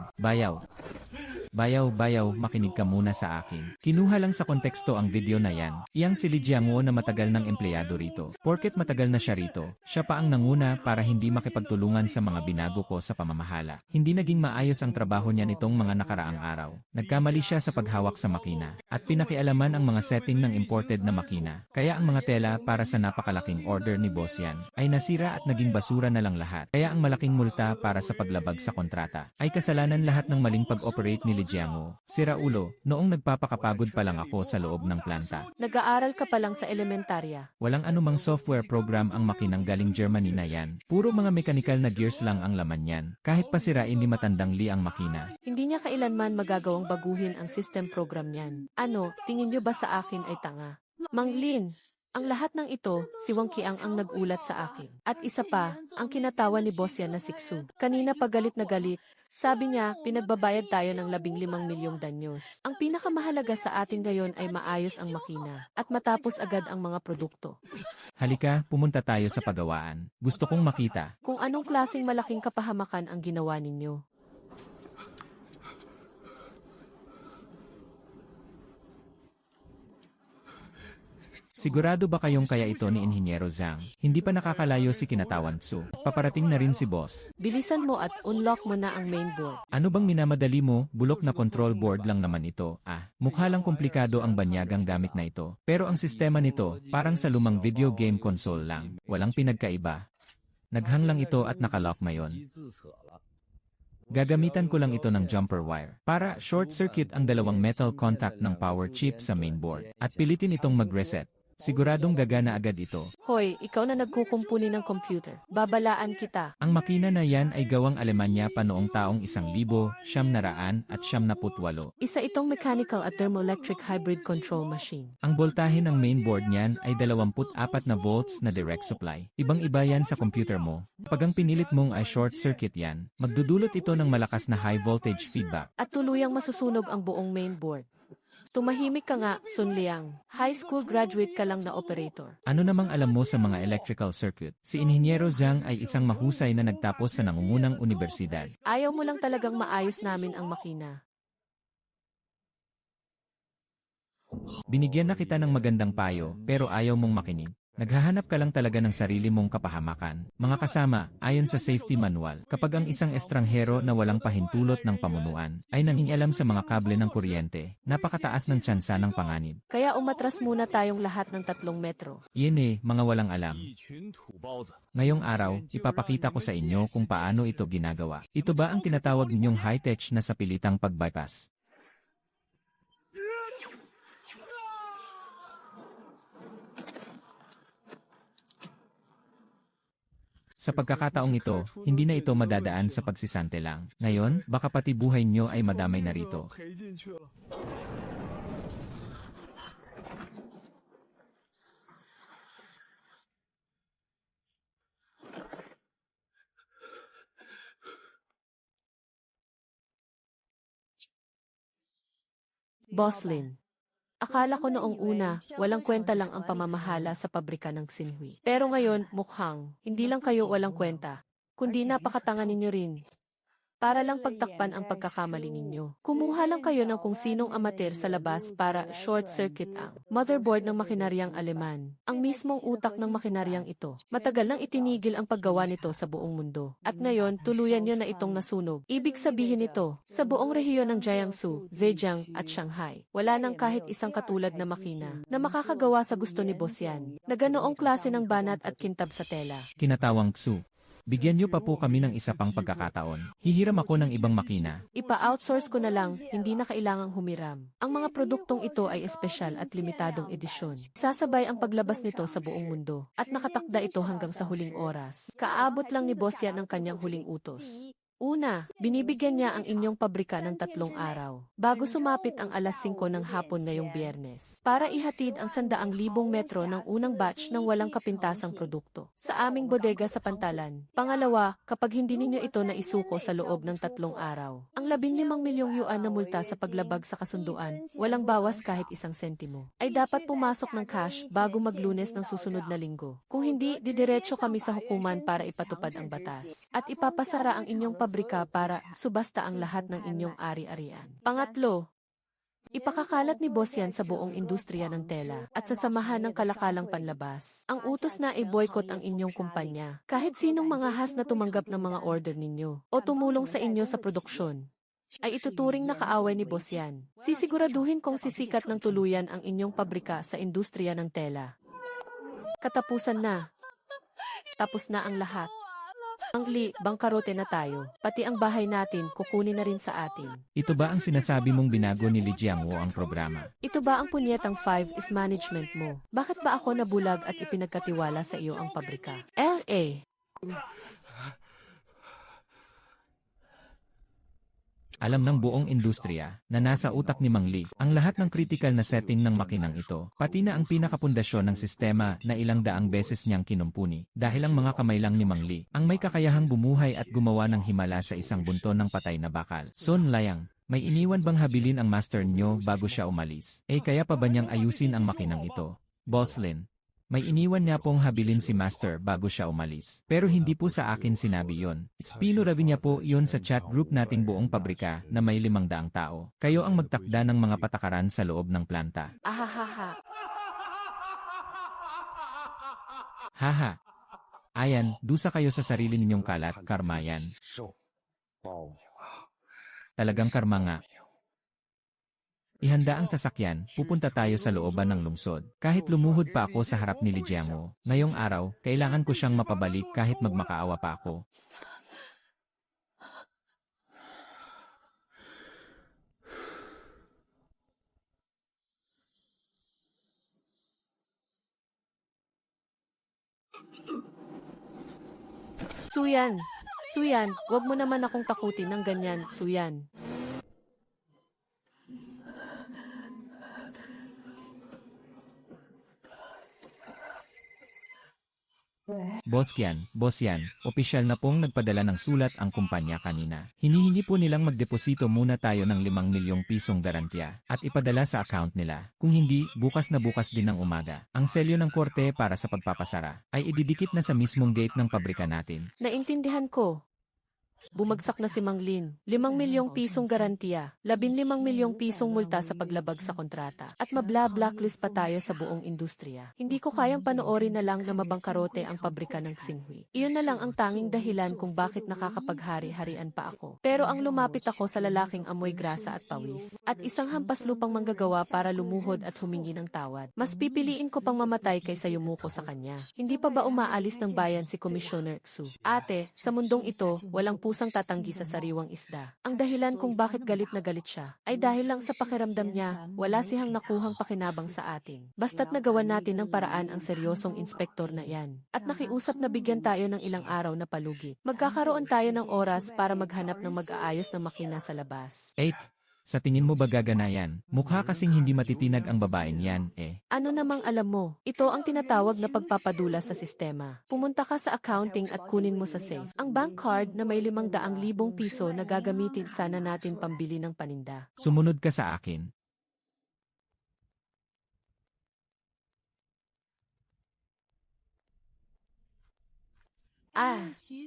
Bayaw, makinig ka muna sa akin. Kinuha lang sa konteksto ang video na yan. Iyang si Lee Jiangwo na matagal ng empleyado rito. Porket matagal na siya rito, siya pa ang nanguna para hindi makipagtulungan sa mga binago ko sa pamamahala. Hindi naging maayos ang trabaho niya nitong mga nakaraang araw. Nagkamali siya sa paghawak sa makina, at pinakialaman ang mga setting ng imported na makina. Kaya ang mga tela para sa napakalaking order ni Boss Yan ay nasira at naging basura na lang lahat. Kaya ang malaking multa para sa paglabag sa kontrata ay kasalanan lahat ng maling pag-operate ni Lee Jiangwo. Sira ulo, noong nagpapakapagod pa lang ako sa loob ng planta. Nag-aaral ka pa lang sa elementarya. Walang anumang software program ang makinang galing Germany na yan. Puro mga mechanical na gears lang ang laman yan. Kahit pa sirain ni matandang Lee ang makina. Hindi niya kailanman magagawang baguhin ang system program niyan. Ano, tingin niyo ba sa akin ay tanga? Mang Lin, Ang lahat ng ito, si Wang Qiang ang nag-ulat sa akin. At isa pa, ang kinatawa ni boss yan na Siksu. Kanina pagalit na galit. Sabi niya, pinagbabayad tayo ng 15 milyong danyos. Ang pinakamahalaga sa atin ngayon ay maayos ang makina at matapos agad ang mga produkto. Halika, pumunta tayo sa pagawaan. Gusto kong makita. Kung anong klaseng malaking kapahamakan ang ginawa ninyo. Sigurado ba kayong kaya ito ni Inhinyero Zhang? Hindi pa nakakalayo si Kinatawan Tsu. Paparating na rin si boss. Bilisan mo at unlock mo na ang main board. Ano bang minamadali mo? Bulok na control board lang naman ito. Mukha lang komplikado ang banyagang gamit na ito. Pero ang sistema nito, parang sa lumang video game console lang. Walang pinagkaiba. Naghang lang ito at nakalock ngayon. Gagamitan ko lang ito ng jumper wire para short circuit ang dalawang metal contact ng power chip sa mainboard at pilitin itong mag-reset. Siguradong gagana agad ito. Hoy, ikaw na nagkukumpuni ng computer. Babalaan kita. Ang makina na yan ay gawang Alemanya pa noong taong 1978. Isa itong mechanical at thermoelectric hybrid control machine. Ang voltahe ng mainboard niyan ay 24 na volts na direct supply. Ibang-iba yan sa computer mo. Pag ang pinilit mong ay short circuit yan, magdudulot ito ng malakas na high voltage feedback. At tuluyang masusunog ang buong mainboard. Tumahimik ka nga, Sun Liang. High school graduate ka lang na operator. Ano namang alam mo sa mga electrical circuit? Si Inhinyero Zhang ay isang mahusay na nagtapos sa nangungunang universidad. Ayaw mo lang talagang maayos namin ang makina. Binigyan na kita ng magandang payo, pero ayaw mong makinig. Naghahanap ka lang talaga ng sarili mong kapahamakan. Mga kasama, ayon sa safety manual, kapag ang isang estranghero na walang pahintulot ng pamunuan ay nangingialam sa mga kable ng kuryente, napakataas ng tsansa ng panganib. Kaya umatras muna tayong lahat ng 3 metro. Yun mga walang alam. Ngayong araw, ipapakita ko sa inyo kung paano ito ginagawa. Ito ba ang tinatawag ninyong high-tech na sapilitang pag-bypass? Sa pagkakataong ito, hindi na ito madadaan sa pagsisante lang. Ngayon, baka pati buhay nyo ay madamay na rito. Boss Lin. Akala ko noong una, walang kwenta lang ang pamamahala sa pabrika ng Xinhui. Pero ngayon, mukhang, hindi lang kayo walang kwenta, kundi napakatanga ninyo rin. Para lang pagtakpan ang pagkakamali ninyo. Kumuha lang kayo ng kung sinong amateur sa labas para short circuit ang motherboard ng makinaryang Aleman. Ang mismong utak ng makinaryang ito. Matagal nang itinigil ang paggawa nito sa buong mundo. At ngayon, tuluyan nyo na itong nasunog. Ibig sabihin nito, sa buong rehiyon ng Jiangsu, Zhejiang at Shanghai, wala nang kahit isang katulad na makina na makakagawa sa gusto ni Boss Yan, na ganoong klase ng banat at kintab sa tela. Kinatawang Tsu. Bigyan niyo pa po kami ng isa pang pagkakataon. Hihiram ako ng ibang makina. Ipa-outsource ko na lang, hindi na kailangang humiram. Ang mga produktong ito ay espesyal at limitadong edisyon. Sasabay ang paglabas nito sa buong mundo. At nakatakda ito hanggang sa huling oras. Kaabot lang ni Boss Yan ang kanyang huling utos. Una, binibigyan niya ang inyong pabrika ng 3 araw, bago sumapit ang alas 5 ng hapon ngayong Biyernes, para ihatid ang 100,000 metro ng unang batch ng walang kapintasang produkto sa aming bodega sa Pantalan. Pangalawa, kapag hindi ninyo ito naisuko sa loob ng 3 araw, ang 15 milyong yuan na multa sa paglabag sa kasunduan, walang bawas kahit 1 sentimo, ay dapat pumasok ng cash bago mag-Lunes ng susunod na linggo. Kung hindi, didiretso kami sa hukuman para ipatupad ang batas, at ipapasara ang inyong pabrika para subasta ang lahat ng inyong ari-arian. Pangatlo, ipakakalat ni Boss Yan sa buong industriya ng tela at sa samahan ng kalakalang panlabas. Ang utos na i-boycott ang inyong kumpanya, kahit sinong mga has na tumanggap ng mga order ninyo o tumulong sa inyo sa produksyon, ay ituturing na kaaway ni Boss Yan. Sisiguraduhin kong sisikat ng tuluyan ang inyong pabrika sa industriya ng tela. Katapusan na. Tapos na ang lahat. Ang bangkarote na tayo. Pati ang bahay natin, kukunin na rin sa atin. Ito ba ang sinasabi mong binago ni Li Jiangwo ang programa? Ito ba ang punyetang 5 is management mo? Bakit ba ako nabulag at ipinagkatiwala sa iyo ang pabrika? L.A. alam ng buong industriya na nasa utak ni Mang Li ang lahat ng critical na setting ng makinang ito, pati na ang pinakapundasyon ng sistema na ilang daang beses niyang kinumpuni. Dahil ang mga kamay lang ni Mang Li ang may kakayahang bumuhay at gumawa ng himala sa isang bunton ng patay na bakal. Son Layang, may iniwan bang habilin ang master niyo bago siya umalis? Kaya pa ba niyang ayusin ang makinang ito? Boss Lin, may iniwan niya pong habilin si Master bago siya umalis. Pero hindi po sa akin sinabi yon. Spinurabi niya po yon sa chat group nating buong pabrika na may 500 tao. Kayo ang magtakda ng mga patakaran sa loob ng planta. Ahahaha. Haha. Ayan, dusa kayo sa sarili ninyong kalat, karma yan. Talagang karma nga. Ihanda ang sasakyan, pupunta tayo sa looban ng lungsod. Kahit lumuhod pa ako sa harap ni Li Jiango, ngayong araw, kailangan ko siyang mapabalik kahit magmakaawa pa ako. Suyan. Suyan, wag mo naman akong takutin ng ganyan, Suyan. Boss yan, opisyal na pong nagpadala ng sulat ang kumpanya kanina. Hinihingi po nilang magdeposito muna tayo ng 5 milyong pisong garantiya at ipadala sa account nila. Kung hindi, bukas na bukas din ng umaga. Ang selyo ng korte para sa pagpapasara ay ididikit na sa mismong gate ng pabrika natin. Naintindihan ko. Bumagsak na si Mang Lin. 5 milyong pisong garantiya, 15 milyong pisong multa sa paglabag sa kontrata, at mabla-blacklist pa tayo sa buong industriya. Hindi ko kayang panoorin na lang na mabangkarote ang pabrika ng Xinhui. Iyon na lang ang tanging dahilan kung bakit nakakapaghari-harian pa ako. Pero ang lumapit ako sa lalaking amoy grasa at pawis, at isang hampas lupang manggagawa para lumuhod at humingi ng tawad. Mas pipiliin ko pang mamatay kaysa yumuko sa kanya. Hindi pa ba umaalis ng bayan si Commissioner Xu? Ate, sa mundong ito, walang pusang tatanggi sa sariwang isda. Ang dahilan kung bakit galit na galit siya, ay dahil lang sa pakiramdam niya, wala siyang nakuhang pakinabang sa atin. Basta't nagawa natin ng paraan ang seryosong inspektor na yan. At nakiusap na bigyan tayo ng ilang araw na palugit. Magkakaroon tayo ng oras para maghanap ng mag-aayos ng makina sa labas. Sa tingin mo ba gaganayan? Mukha kasing hindi matitinag ang babaeng yan, Ano namang alam mo, ito ang tinatawag na pagpapadula sa sistema. Pumunta ka sa accounting at kunin mo sa safe ang bank card na may 500,000 piso na gagamitin sana natin pambili ng paninda. Sumunod ka sa akin.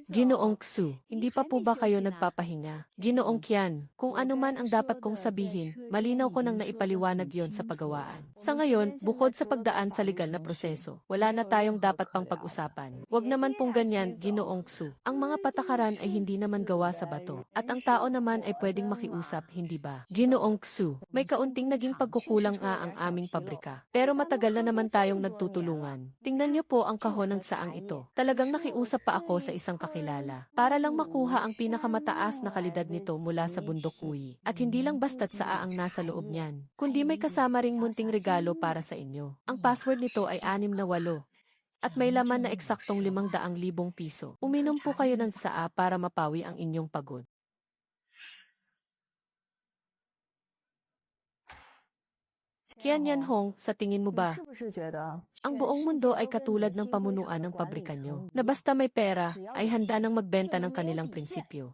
Ginoong Xu, hindi pa po ba kayo nagpapahinga? Ginoong Qian, kung ano man ang dapat kong sabihin, malinaw ko nang naipaliwanag yon sa pagawaan. Sa ngayon, bukod sa pagdaan sa legal na proseso, wala na tayong dapat pang pag-usapan. Huwag naman pong ganyan, Ginoong Xu. Ang mga patakaran ay hindi naman gawa sa bato, at ang tao naman ay pwedeng makiusap, hindi ba? Ginoong Xu, may kaunting naging pagkukulang nga ang aming pabrika. Pero matagal na naman tayong nagtutulungan. Tingnan niyo po ang kahon ng saang ito. Talagang nakiusap pa ako sa isang kakilala para lang makuha ang pinakamataas na kalidad nito mula sa bundok Uyi. At hindi lang basta't saa ang nasa loob niyan, kundi may kasama ring munting regalo para sa inyo. Ang password nito ay 6 na 8. At may laman na eksaktong 500,000 piso. Uminom po kayo ng saa para mapawi ang inyong pagod. Qian Yanhong, sa tingin mo ba, ang buong mundo ay katulad ng pamunuan ng pabrika nyo, na basta may pera, ay handa nang magbenta ng kanilang prinsipyo?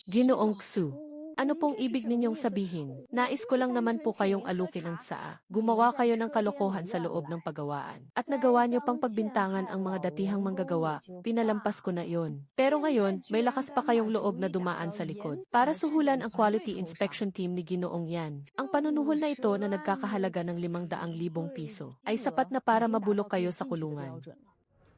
Ginoong Xu, ano pong ibig ninyong sabihin? Nais ko lang naman po kayong alukin ng saa. Gumawa kayo ng kalokohan sa loob ng pagawaan. At nagawa nyo pang pagbintangan ang mga datihang manggagawa, pinalampas ko na yon. Pero ngayon, may lakas pa kayong loob na dumaan sa likod para suhulan ang quality inspection team ni Ginoong Yan. Ang panunuhol na ito na nagkakahalaga ng 500,000 piso ay sapat na para mabulok kayo sa kulungan.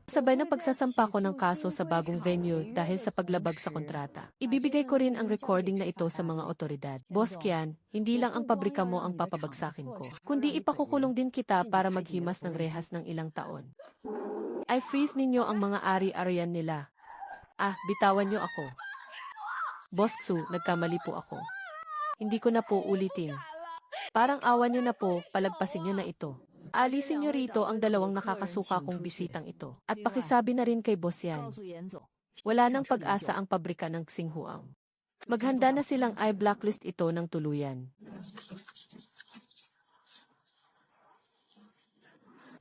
Sabay na pagsasampa ko ng kaso sa bagong venue dahil sa paglabag sa kontrata. Ibibigay ko rin ang recording na ito sa mga otoridad. Boss Qian, hindi lang ang pabrika mo ang papabagsakin ko, kundi ipakukulong din kita para maghimas ng rehas ng ilang taon. I freeze ninyo ang mga ari-arian nila. Bitawan nyo ako. Boss Xu, nagkamali po ako. Hindi ko na po ulitin. Parang awan nyo na po, palagpasin nyo na ito. Alisin nyo rito ang 2 nakakasuka kong bisitang ito. At pakisabi na rin kay Boss Yan. Wala nang pag-asa ang pabrika ng Xinhuang. Maghanda na silang i-blacklist ito ng tuluyan.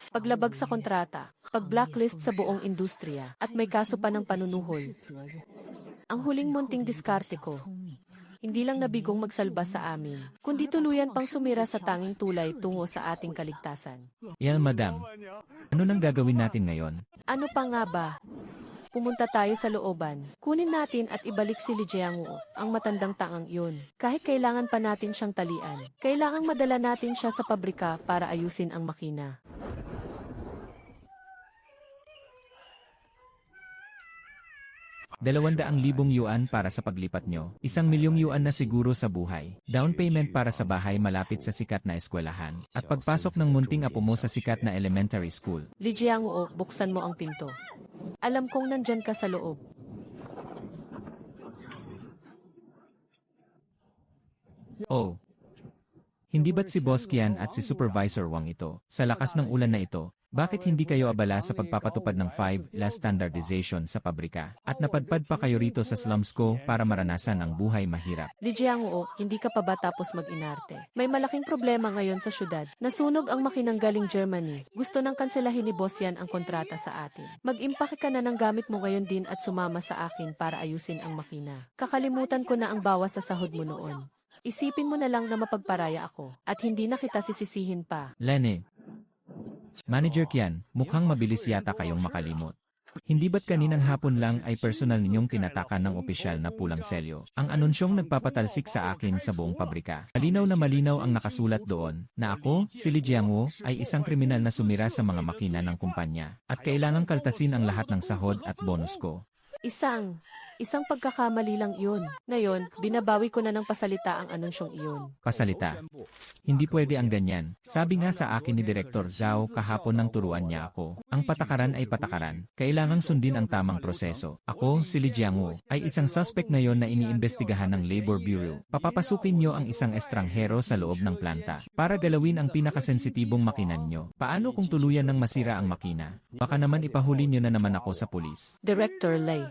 Paglabag sa kontrata, pag-blacklist sa buong industriya, at may kaso pa ng panunuhol. Ang huling munting diskarte ko, hindi lang nabigong magsalba sa amin, kundi tuluyan pang sumira sa tanging tulay tungo sa ating kaligtasan. Yan, madam. Ano nang gagawin natin ngayon? Ano pa nga ba? Pumunta tayo sa looban. Kunin natin at ibalik si Li Jiangwo, ang matandang taang iyon. Kahit kailangan pa natin siyang talian, kailangang madala natin siya sa pabrika para ayusin ang makina. 200,000 yuan para sa paglipat nyo. 1,000,000 yuan na siguro sa buhay. Down payment para sa bahay malapit sa sikat na eskwelahan. At pagpasok ng munting apo mo sa sikat na elementary school. Li Jiangwo, buksan mo ang pinto. Alam kong nandyan ka sa loob. Oh. Hindi ba't si Boss Kian at si Supervisor Wang ito? Sa lakas ng ulan na ito, bakit hindi kayo abala sa pagpapatupad ng 5 standardization sa pabrika? At napadpad pa kayo rito sa slums ko para maranasan ang buhay mahirap. Li Jiangwo, hindi ka pa ba tapos mag-inarte? May malaking problema ngayon sa syudad. Nasunog ang makinang galing Germany. Gusto nang kanselahin ni Boss Yan ang kontrata sa atin. Mag-impake ka na ng gamit mo ngayon din at sumama sa akin para ayusin ang makina. Kakalimutan ko na ang bawas sa sahod mo noon. Isipin mo na lang na mapagparaya ako at hindi na kita sisisihin pa. Lene. Manager Kian, mukhang mabilis yata kayong makalimot. Hindi ba't kaninang hapon lang ay personal ninyong tinatakan ng opisyal na pulang selyo? Ang anunsyong nagpapatalsik sa akin sa buong pabrika. Malinaw na malinaw ang nakasulat doon, na ako, si Li Jiangwo, ay isang kriminal na sumira sa mga makina ng kumpanya, at kailangang kaltasin ang lahat ng sahod at bonus ko. Isang pagkakamali lang iyon. Ngayon, binabawi ko na ng pasalita ang anunsyong iyon. Pasalita. Hindi pwede ang ganyan. Sabi nga sa akin ni Direktor Zhao kahapon nang turuan niya ako. Ang patakaran ay patakaran. Kailangang sundin ang tamang proseso. Ako, si Li Jiangwo, ay isang suspect ngayon na iniimbestigahan ng Labor Bureau. Papapasukin niyo ang isang estranghero sa loob ng planta para galawin ang pinakasensitibong makinan niyo. Paano kung tuluyan ng masira ang makina? Baka naman ipahuli niyo na naman ako sa pulis. Director Lei.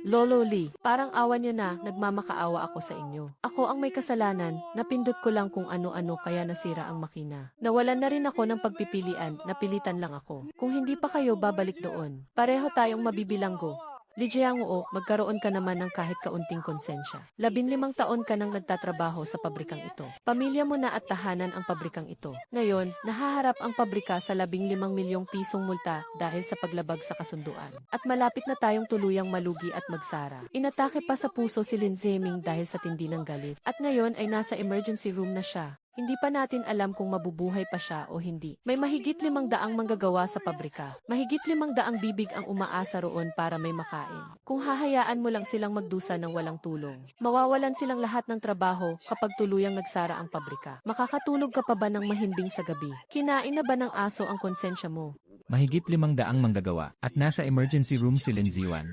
Lolo Lee, parang awa niyo na, nagmamakaawa ako sa inyo. Ako ang may kasalanan, napindot ko lang kung ano-ano kaya nasira ang makina. Nawalan na rin ako ng pagpipilian, napilitan lang ako. Kung hindi pa kayo babalik doon, pareho tayong mabibilanggo. Li Jiangwo, magkaroon ka naman ng kahit kaunting konsensya. 15 taon ka nang nagtatrabaho sa pabrikang ito. Pamilya mo na at tahanan ang pabrikang ito. Ngayon, nahaharap ang pabrika sa 15 milyong pisong multa dahil sa paglabag sa kasunduan. At malapit na tayong tuluyang malugi at magsara. Inatake pa sa puso si Lin Zeming dahil sa tindi ng galit. At ngayon ay nasa emergency room na siya. Hindi pa natin alam kung mabubuhay pa siya o hindi. May mahigit 500 manggagawa sa pabrika. Mahigit 500 bibig ang umaasa roon para may makain. Kung hahayaan mo lang silang magdusa ng walang tulong, mawawalan silang lahat ng trabaho kapag tuluyang nagsara ang pabrika. Makakatulog ka pa ba ng mahimbing sa gabi? Kinain na ba ng aso ang konsensya mo? Mahigit 500 manggagawa at nasa emergency room si Lin Ziwan.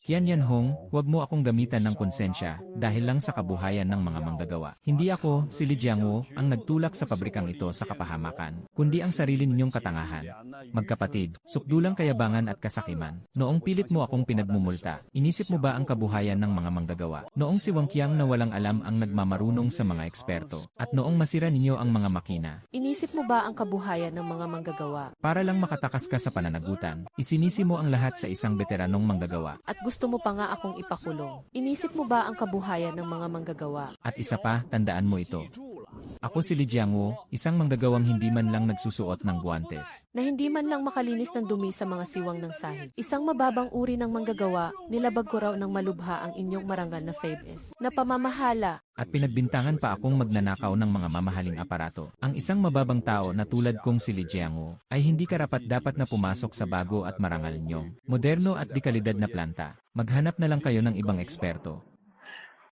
Kian Yan Hong, huwag mo akong gamitan ng konsensya dahil lang sa kabuhayan ng mga manggagawa. Hindi ako, si Li Jiangwo, ang nagtulak sa pabrikang ito sa kapahamakan, kundi ang sarili ninyong katangahan. Magkapatid, sukdulang kayabangan at kasakiman. Noong pilit mo akong pinagmumulta, inisip mo ba ang kabuhayan ng mga manggagawa? Noong si Wang Qiang na walang alam ang nagmamarunong sa mga eksperto, at noong masira ninyo ang mga makina. Inisip mo ba ang kabuhayan ng mga manggagawa? Para lang makatakas ka sa pananagutan, isinisi mo ang lahat sa isang veteranong manggagawa. At gusto mo pa nga akong ipakulong. Inisip mo ba ang kabuhayan ng mga manggagawa? At isa pa, tandaan mo ito. Ako si Li Jiangwo, isang manggagawang hindi man lang nagsusuot ng guwantes. Na hindi man lang makalinis ng dumi sa mga siwang ng sahig. Isang mababang uri ng manggagawa, nilabag ko raw ng malubha ang inyong marangal na favors. Na pamamahala. At pinagbintangan pa akong magnanakaw ng mga mamahaling aparato. Ang isang mababang tao na tulad kong si Li Jiangwo, ay hindi karapat-dapat na pumasok sa bago at marangal nyong, moderno at dekalidad na planta. Maghanap na lang kayo ng ibang eksperto.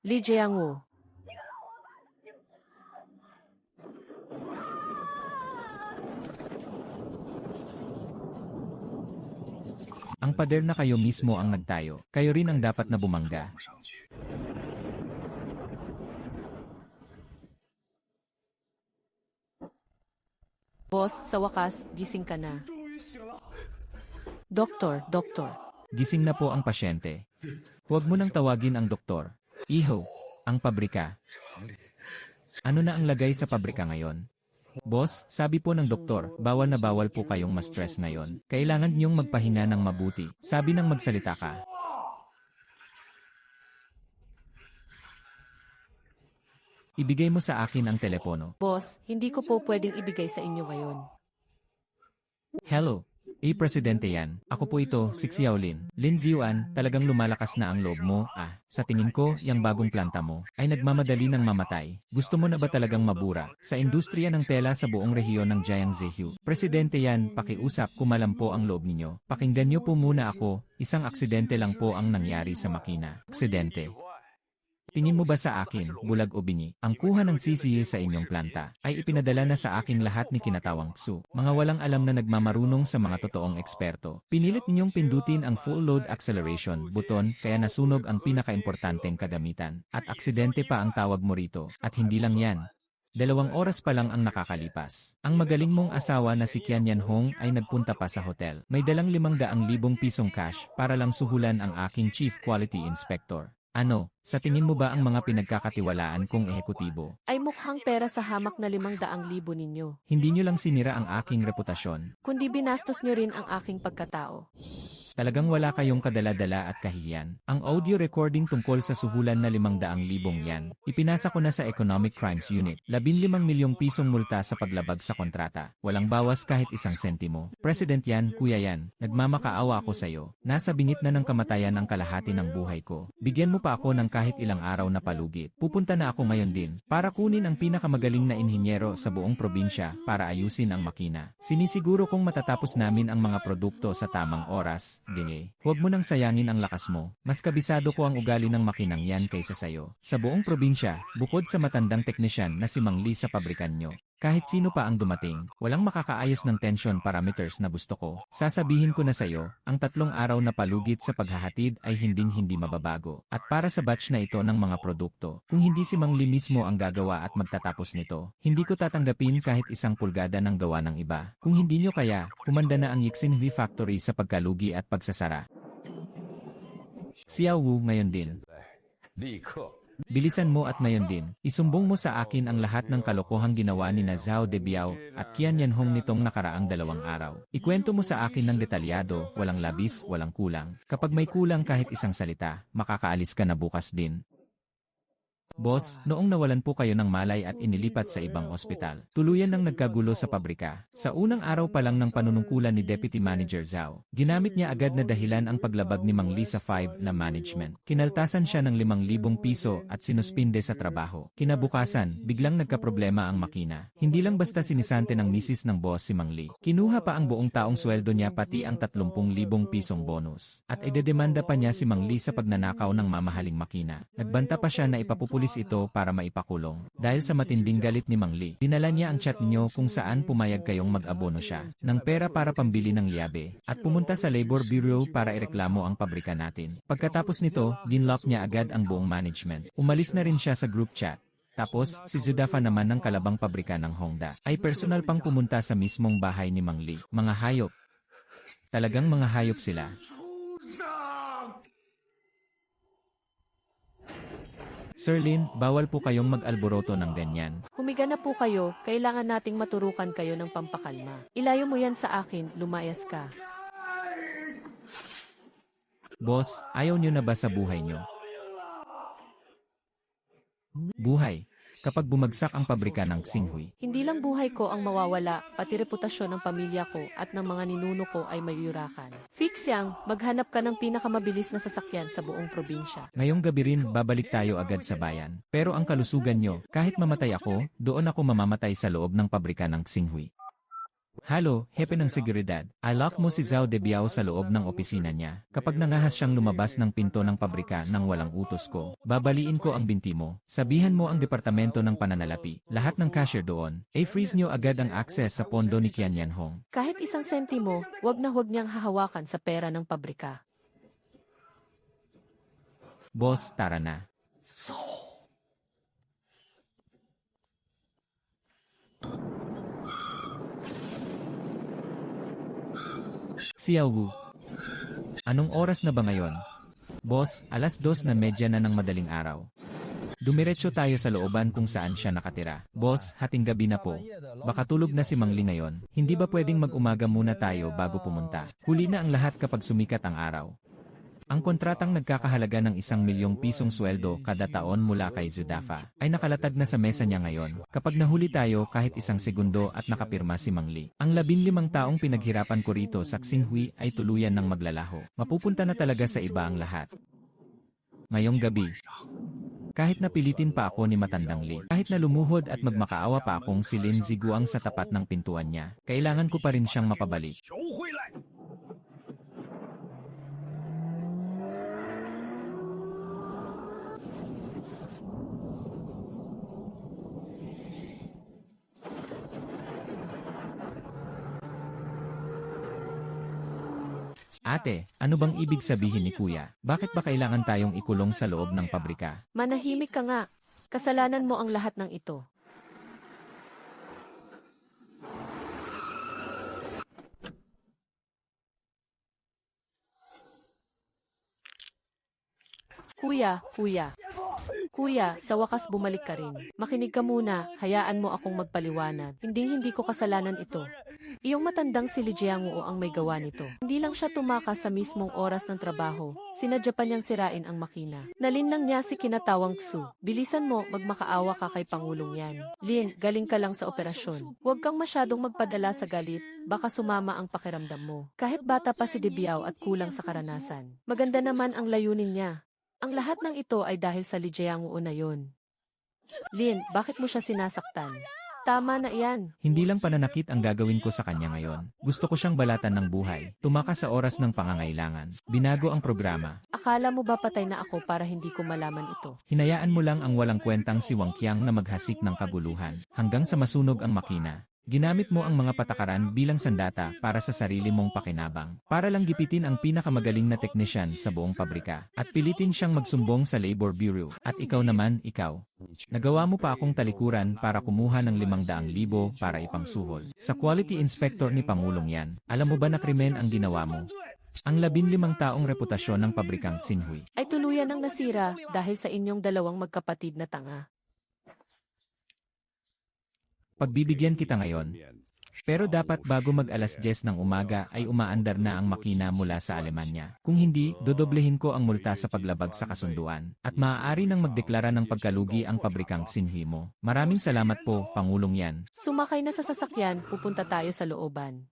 Li Jiangwo. Ang pader na kayo mismo ang nagtayo, kayo rin ang dapat na bumangga. Boss, sa wakas, gising ka na. Doktor. Gising na po ang pasyente. Huwag mo nang tawagin ang doktor. Iho, Ang pabrika. Ano na ang lagay sa pabrika ngayon? Boss, sabi po ng doktor, bawal na bawal po kayong ma-stress ngayon. Kailangan niyong magpahinga ng mabuti. Sabi ng magsalita ka. Ibigay mo sa akin ang telepono. Boss, hindi ko po pwedeng ibigay sa inyo ngayon. Hello. Presidente yan. Ako po ito, si Xiao Lin. Lin Ziuan, talagang lumalakas na ang loob mo. Sa tingin ko, yung bagong planta mo ay nagmamadali ng mamatay. Gusto mo na ba talagang mabura sa industriya ng tela sa buong rehiyon ng Jiangzehu? Presidente yan, pakiusap, kumalam po ang loob ninyo. Pakinggan niyo po muna ako, isang aksidente lang po ang nangyari sa makina. Aksidente. Tingin mo ba sa akin, bulag o bingi, ang kuha ng sisiye sa inyong planta, ay ipinadala na sa akin lahat ni kinatawang Xu. Mga walang alam na nagmamarunong sa mga totoong eksperto. Pinilit ninyong pindutin ang full load acceleration buton kaya nasunog ang pinakaimportanteng kagamitan. At aksidente pa ang tawag mo rito. At hindi lang yan. 2 oras pa lang ang nakakalipas. Ang magaling mong asawa na si Qian Yanhong ay nagpunta pa sa hotel. May dalang 500,000 pisong cash para lang suhulan ang aking Chief Quality Inspector. Ano, sa tingin mo ba ang mga pinagkakatiwalaan kong ehekutibo? Ay mukhang pera sa hamak na 500,000 ninyo. Hindi nyo lang sinira ang aking reputasyon. Kundi binastos nyo rin ang aking pagkatao. Talagang wala kayong kadala-dala at kahihiyan. Ang audio recording tungkol sa suhulan na 500,000 yan, ipinasa ko na sa Economic Crimes Unit. 15 milyong pisong multa sa paglabag sa kontrata. Walang bawas kahit 1 sentimo. President yan, kuya yan. Nagmamakaawa ako sa'yo. Nasa bingit na ng kamatayan ang kalahati ng buhay ko. Bigyan mo pa ako ng kahit ilang araw na palugit. Pupunta na ako ngayon din para kunin ang pinakamagaling na inhinyero sa buong probinsya para ayusin ang makina. Sinisiguro kong matatapos namin ang mga produkto sa tamang oras. Dinge, huwag mo nang sayangin ang lakas mo. Mas kabisado ko ang ugali ng makinang yan kaysa sayo. Sa buong probinsya, bukod sa matandang teknisyan na si Mang Li sa pabrikan nyo, kahit sino pa ang dumating, walang makakaayos ng tension parameters na gusto ko. Sasabihin ko na sayo, ang 3 araw na palugit sa paghahatid ay hinding-hindi mababago. At para sa batch na ito ng mga produkto, kung hindi si Mang Li mismo ang gagawa at magtatapos nito, hindi ko tatanggapin kahit 1 pulgada ng gawa ng iba. Kung hindi nyo kaya, kumanda na ang Yixin Factory sa pagkalugi at pagsasara. Xiao Wu ngayon din. Bilisan mo at ngayon din, isumbong mo sa akin ang lahat ng kalokohang ginawa ni Zhao Debiao at Qian Yanhong nitong nakaraang 2 araw. Ikwento mo sa akin ng detalyado, walang labis, walang kulang. Kapag may kulang kahit 1 salita, makakaalis ka na bukas din. Boss, noong nawalan po kayo ng malay at inilipat sa ibang ospital, tuluyan nang nagkagulo sa pabrika. Sa unang araw pa lang ng panunungkulan ni Deputy Manager Zhao, ginamit niya agad na dahilan ang paglabag ni Mang Li sa 5 na management. Kinaltasan siya ng 5,000 piso at sinuspinde sa trabaho. Kinabukasan, biglang nagkaproblema ang makina. Hindi lang basta sinisante ng misis ng boss si Mang Li. Kinuha pa ang buong taong sweldo niya pati ang 30,000 pisong bonus. At idedemanda pa niya si Mang Li sa pagnanakaw ng mamahaling makina. Nagbanta pa siya na ipapupulis ito para maipakulong. Dahil sa matinding galit ni Mang Li, dinala niya ang chat niyo kung saan pumayag kayong mag-abono siya ng pera para pambili ng liabe at pumunta sa Labor Bureau para ireklamo ang pabrika natin. Pagkatapos nito, dinlock niya agad ang buong management. Umalis na rin siya sa group chat. Tapos, si Zudafa naman ng kalabang pabrika ng Hongda ay personal pang pumunta sa mismong bahay ni Mang Li. Mga hayop. Talagang mga hayop sila. Sir Lin, bawal po kayong mag-alboroto ng ganyan. Humiga na po kayo, kailangan nating maturukan kayo ng pampakalma. Ilayo mo yan sa akin, lumayas ka. Boss, ayaw nyo na ba sa buhay nyo? Buhay. Kapag bumagsak ang pabrika ng Xinhui, Hindi lang buhay ko ang mawawala, pati reputasyon ng pamilya ko at ng mga ninuno ko ay mayurakan. Fix yang, maghanap ka ng pinakamabilis na sasakyan sa buong probinsya. ngayong gabi rin babalik tayo agad sa bayan. Pero ang kalusugan nyo, kahit mamatay ako, doon ako mamamatay sa loob ng pabrika ng Xinhui. Halo, hepe ng seguridad. I-lock mo si Zhao Debiao sa loob ng opisina niya. Kapag nangahas siyang lumabas ng pinto ng pabrika nang walang utos ko, babaliin ko ang binti mo. Sabihan mo ang departamento ng pananalapi. Lahat ng cashier doon, freeze nyo agad ang access sa pondo ni Qian Yanhong. Kahit 1 sentimo, wag na wag niyang hahawakan sa pera ng pabrika. Boss, tara na. Xiao Wu. Anong oras na ba ngayon? Boss, 2:30 na ng madaling araw. Dumiretso tayo sa looban kung saan siya nakatira. Boss, hating gabi na po. Baka tulog na si Mang Li ngayon. Hindi ba pwedeng mag-umaga muna tayo bago pumunta? Huli na ang lahat kapag sumikat ang araw. Ang kontratang nagkakahalaga ng 1 milyong pisong sweldo kada taon mula kay Zudafa ay nakalatag na sa mesa niya ngayon. Kapag nahuli tayo kahit 1 segundo at nakapirma si Mang Li, ang 15 taong pinaghirapan ko rito sa Xinhui ay tuluyan ng maglalaho. Mapupunta na talaga sa iba ang lahat. Ngayong gabi, kahit napilitin pa ako ni Matandang Li, kahit na lumuhod at magmakaawa pa akong si Lin Ziguang sa tapat ng pintuan niya, kailangan ko pa rin siyang mapabalik. Ate, ano bang ibig sabihin ni Kuya? Bakit ba kailangan tayong ikulong sa loob ng pabrika? Manahimik ka nga. Kasalanan mo ang lahat ng ito. Kuya, sa wakas bumalik ka rin. Makinig ka muna, hayaan mo akong magpaliwanag. Hindi ko kasalanan ito. Iyong matandang si Li Jiangwo ang may gawa nito. Hindi lang siya tumakas sa mismong oras ng trabaho, sinadya pa niyang sirain ang makina. Nalinlang niya si kinatawang Xu. Bilisan mo, magmakaawa ka kay Pangulong yan. Lin, galing ka lang sa operasyon. Huwag kang masyadong magpadala sa galit, baka sumama ang pakiramdam mo. Kahit bata pa si Debiao at kulang sa karanasan. Maganda naman ang layunin niya. Ang lahat ng ito ay dahil sa Li Jiangwo na yon. Lin, bakit mo siya sinasaktan? Tama na iyan. Hindi lang pananakit ang gagawin ko sa kanya ngayon. Gusto ko siyang balatan ng buhay. Tumakas sa oras ng pangangailangan. Binago ang programa. Akala mo ba patay na ako para hindi ko malaman ito? Hinayaan mo lang ang walang kwentang si Wang Qiang na maghasik ng kaguluhan hanggang sa masunog ang makina. Ginamit mo ang mga patakaran bilang sandata para sa sarili mong pakinabang. Para lang gipitin ang pinakamagaling na teknisyan sa buong pabrika at pilitin siyang magsumbong sa Labor Bureau. At ikaw naman, nagawa mo pa akong talikuran para kumuha ng 500,000 para ipangsuhol. Sa quality inspector ni Pangulong yan, alam mo ba na krimen ang ginawa mo? Ang 15 taong reputasyon ng pabrikang Xinhui Ay tuluyan ng nasira dahil sa inyong dalawang magkapatid na tanga. Pagbibigyan kita ngayon. Pero dapat bago mag-alas 10 ng umaga ay umaandar na ang makina mula sa Alemanya. Kung hindi, dodoblehin ko ang multa sa paglabag sa kasunduan. At maaari nang magdeklara ng pagkalugi ang pabrikang Xinhui mo. Maraming salamat po, Pangulong yan. Sumakay na sa sasakyan, pupunta tayo sa looban.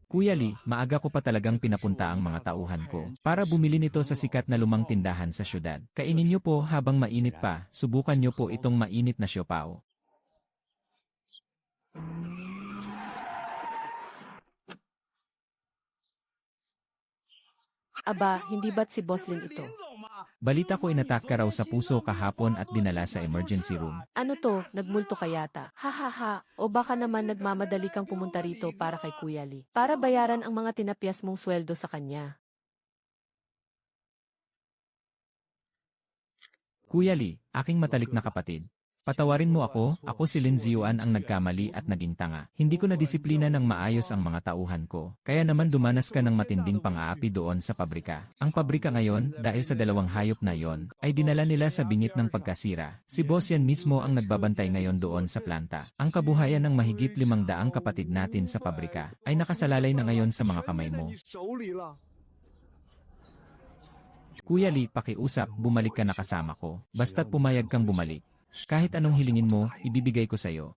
Kuya Li, maaga ko pa talagang pinapunta ang mga tauhan ko para bumili nito sa sikat na lumang tindahan sa syudad. Kainin niyo po habang mainit pa, subukan niyo po itong mainit na siopao. Aba, hindi ba't si Boss Lin ito? Balita ko inatak ka raw sa puso kahapon at dinala sa emergency room. Ano to, nagmulto ka yata? Ha. O baka naman nagmamadali kang pumunta rito para kay Kuya Li. Para bayaran ang mga tinapyas mong sweldo sa kanya. Kuya Li, aking matalik na kapatid. Patawarin mo ako si Lin Ziyuan ang nagkamali at naging tanga. Hindi ko nadisiplina ng maayos ang mga tauhan ko. Kaya naman dumanas ka ng matinding pang-aapi doon sa pabrika. Ang pabrika ngayon, dahil sa dalawang hayop na yon, ay dinala nila sa bingit ng pagkasira. Si Boss yan mismo ang nagbabantay ngayon doon sa planta. Ang kabuhayan ng mahigit 500 kapatid natin sa pabrika ay nakasalalay na ngayon sa mga kamay mo. Kuya Li, pakiusap, bumalik ka na kasama ko. Basta't pumayag kang bumalik. Kahit anong hilingin mo, ibibigay ko sa'yo.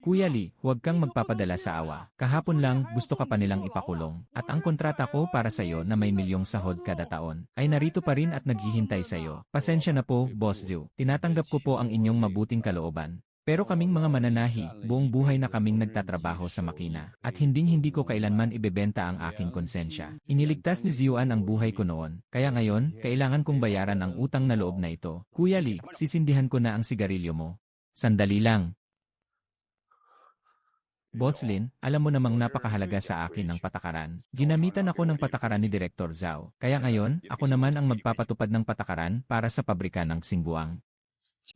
Kuya Li, huwag kang magpapadala sa awa. Kahapon lang, gusto ka pa nilang ipakulong. At ang kontrata ko para sa'yo na may milyong sahod kada taon, ay narito pa rin at naghihintay sa'yo. Pasensya na po, Boss Zhu. Tinatanggap ko po ang inyong mabuting kalooban. Pero kaming mga mananahi, buong buhay na kaming nagtatrabaho sa makina. At hindi ko kailanman ibebenta ang aking konsensya. Iniligtas ni Ziyuan ang buhay ko noon. Kaya ngayon, kailangan kong bayaran ang utang na loob na ito. Kuya Li, sisindihan ko na ang sigarilyo mo. Sandali lang. Boss Lin, alam mo namang napakahalaga sa akin ang patakaran. Ginamitan ako ng patakaran ni Director Zhao. Kaya ngayon, ako naman ang magpapatupad ng patakaran para sa pabrika ng Xinguang.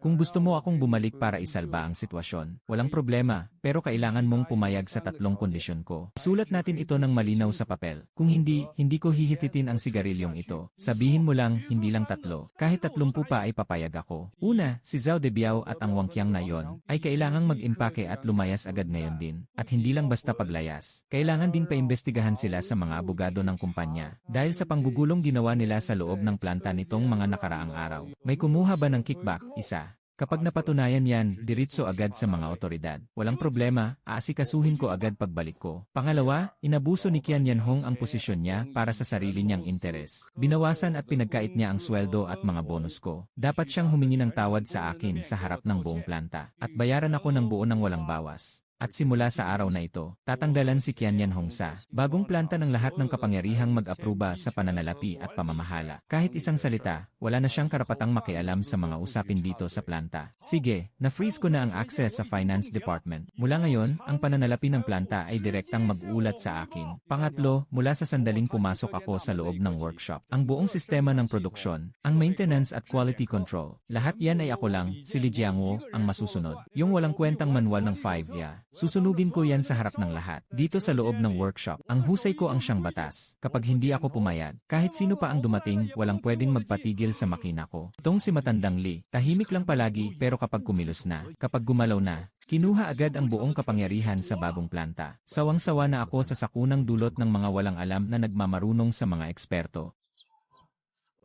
Kung gusto mo akong bumalik para isalba ang sitwasyon, walang problema, pero kailangan mong pumayag sa tatlong kondisyon ko. Sulat natin ito ng malinaw sa papel. Kung hindi, hindi ko hihititin ang sigarilyong ito. Sabihin mo lang, hindi lang 3. Kahit 30 pa ay papayag ako. Una, si Zhao Debiao at ang Wangqiang na yon ay kailangang mag-impake at lumayas agad ngayon din. At hindi lang basta paglayas. Kailangan din paimbestigahan sila sa mga abogado ng kumpanya. Dahil sa panggugulong ginawa nila sa loob ng planta nitong mga nakaraang araw. May kumuha ba ng kickback? Isa. Kapag napatunayan yan, diritso agad sa mga otoridad. Walang problema, aasikasuhin ko agad pagbalik ko. Pangalawa, inabuso ni Qian Yanhong ang posisyon niya para sa sarili niyang interes. Binawasan at pinagkait niya ang sweldo at mga bonus ko. Dapat siyang humingi ng tawad sa akin sa harap ng buong planta. At bayaran ako ng buo ng walang bawas. At simula sa araw na ito, tatanggalan si Qian Yanhong sa bagong planta ng lahat ng kapangyarihang mag-apruba sa pananalapi at pamamahala. Kahit isang salita, wala na siyang karapatang makialam sa mga usapin dito sa planta. Sige, na-freeze ko na ang access sa finance department. Mula ngayon, ang pananalapi ng planta ay direktang mag-uulat sa akin. Pangatlo, mula sa sandaling pumasok ako sa loob ng workshop, ang buong sistema ng produksyon, ang maintenance at quality control, lahat yan ay ako lang, si Li Jiangwo, ang masusunod. Yung walang kwentang manual ng 5-ya. Susunugin ko yan sa harap ng lahat. Dito sa loob ng workshop, ang husay ko ang siyang batas. Kapag hindi ako pumayag, kahit sino pa ang dumating, walang pwedeng magpatigil sa makina ko. Itong si Matandang Li, tahimik lang palagi pero kapag kumilos na, kapag gumalaw na, kinuha agad ang buong kapangyarihan sa bagong planta. Sawang-sawa na ako sa sakunang dulot ng mga walang alam na nagmamarunong sa mga eksperto.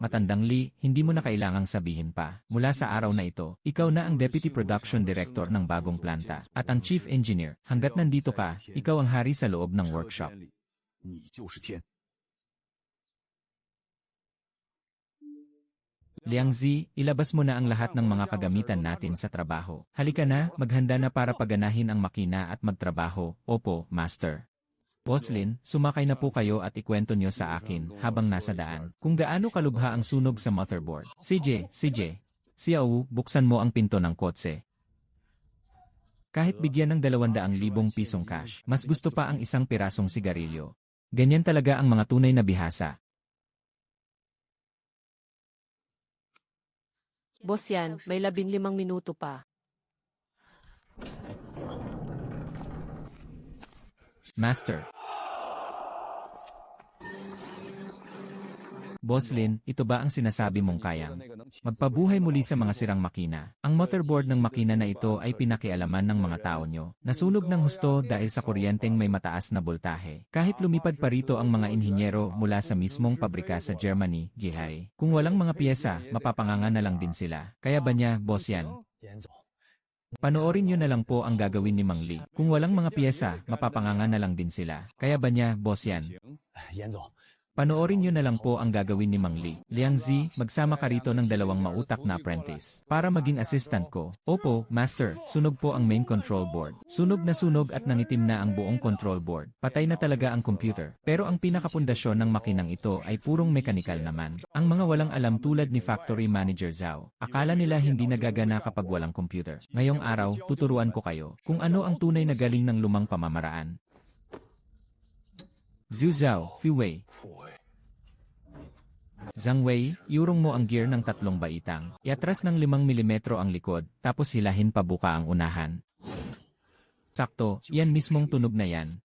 Matandang Li, hindi mo na kailangang sabihin pa. Mula sa araw na ito, ikaw na ang Deputy Production Director ng bagong planta at ang Chief Engineer. Hanggat nandito ka, ikaw ang hari sa loob ng workshop. Liang Zi, ilabas mo na ang lahat ng mga kagamitan natin sa trabaho. Halika na, maghanda na para paganahin ang makina at magtrabaho. Opo, Master. Boss Lin, sumakay na po kayo at ikwento niyo sa akin habang nasa daan kung gaano kalubha ang sunog sa motherboard. CJ, Xiao, buksan mo ang pinto ng kotse. Kahit bigyan ng 200,000 pisong cash, mas gusto pa ang isang pirasong sigarilyo. Ganyan talaga ang mga tunay na bihasa. Boss yan, may 15 minuto pa. Master. Boss Lin, ito ba ang sinasabi mong kayang magpabuhay muli sa mga sirang makina? Ang motherboard ng makina na ito ay pinakialaman ng mga tao nyo. Nasunog ng husto dahil sa kuryenteng may mataas na boltahe. Kahit lumipad pa rito ang mga inhinyero mula sa mismong pabrika sa Germany, Gihai. Kung walang mga piyesa, mapapanganga na lang din sila. Kaya ba niya, boss yan? Panoorin nyo na lang po ang gagawin ni Mang Li. Kung walang mga piyesa, mapapanganga na lang din sila. Kaya ba niya, boss yan? Panoorin nyo na lang po ang gagawin ni Mang Li. Liang Zi, magsama ka rito ng 2 mautak na apprentice para maging assistant ko. Opo, Master, sunog po ang main control board. Sunog at nangitim na ang buong control board. Patay na talaga ang computer. Pero ang pinakapundasyon ng makinang ito ay purong mechanical naman. Ang mga walang alam tulad ni Factory Manager Zhao, akala nila hindi nagagana kapag walang computer. Ngayong araw, tuturuan ko kayo kung ano ang tunay na galing ng lumang pamamaraan. Zhu Zhao, Fu Wei. Zhang Wei, iurong mo ang gear ng 3 baitang. Iatras ng 5 mm ang likod, tapos hilahin pabuka ang unahan. Sakto, yan mismong tunog na yan.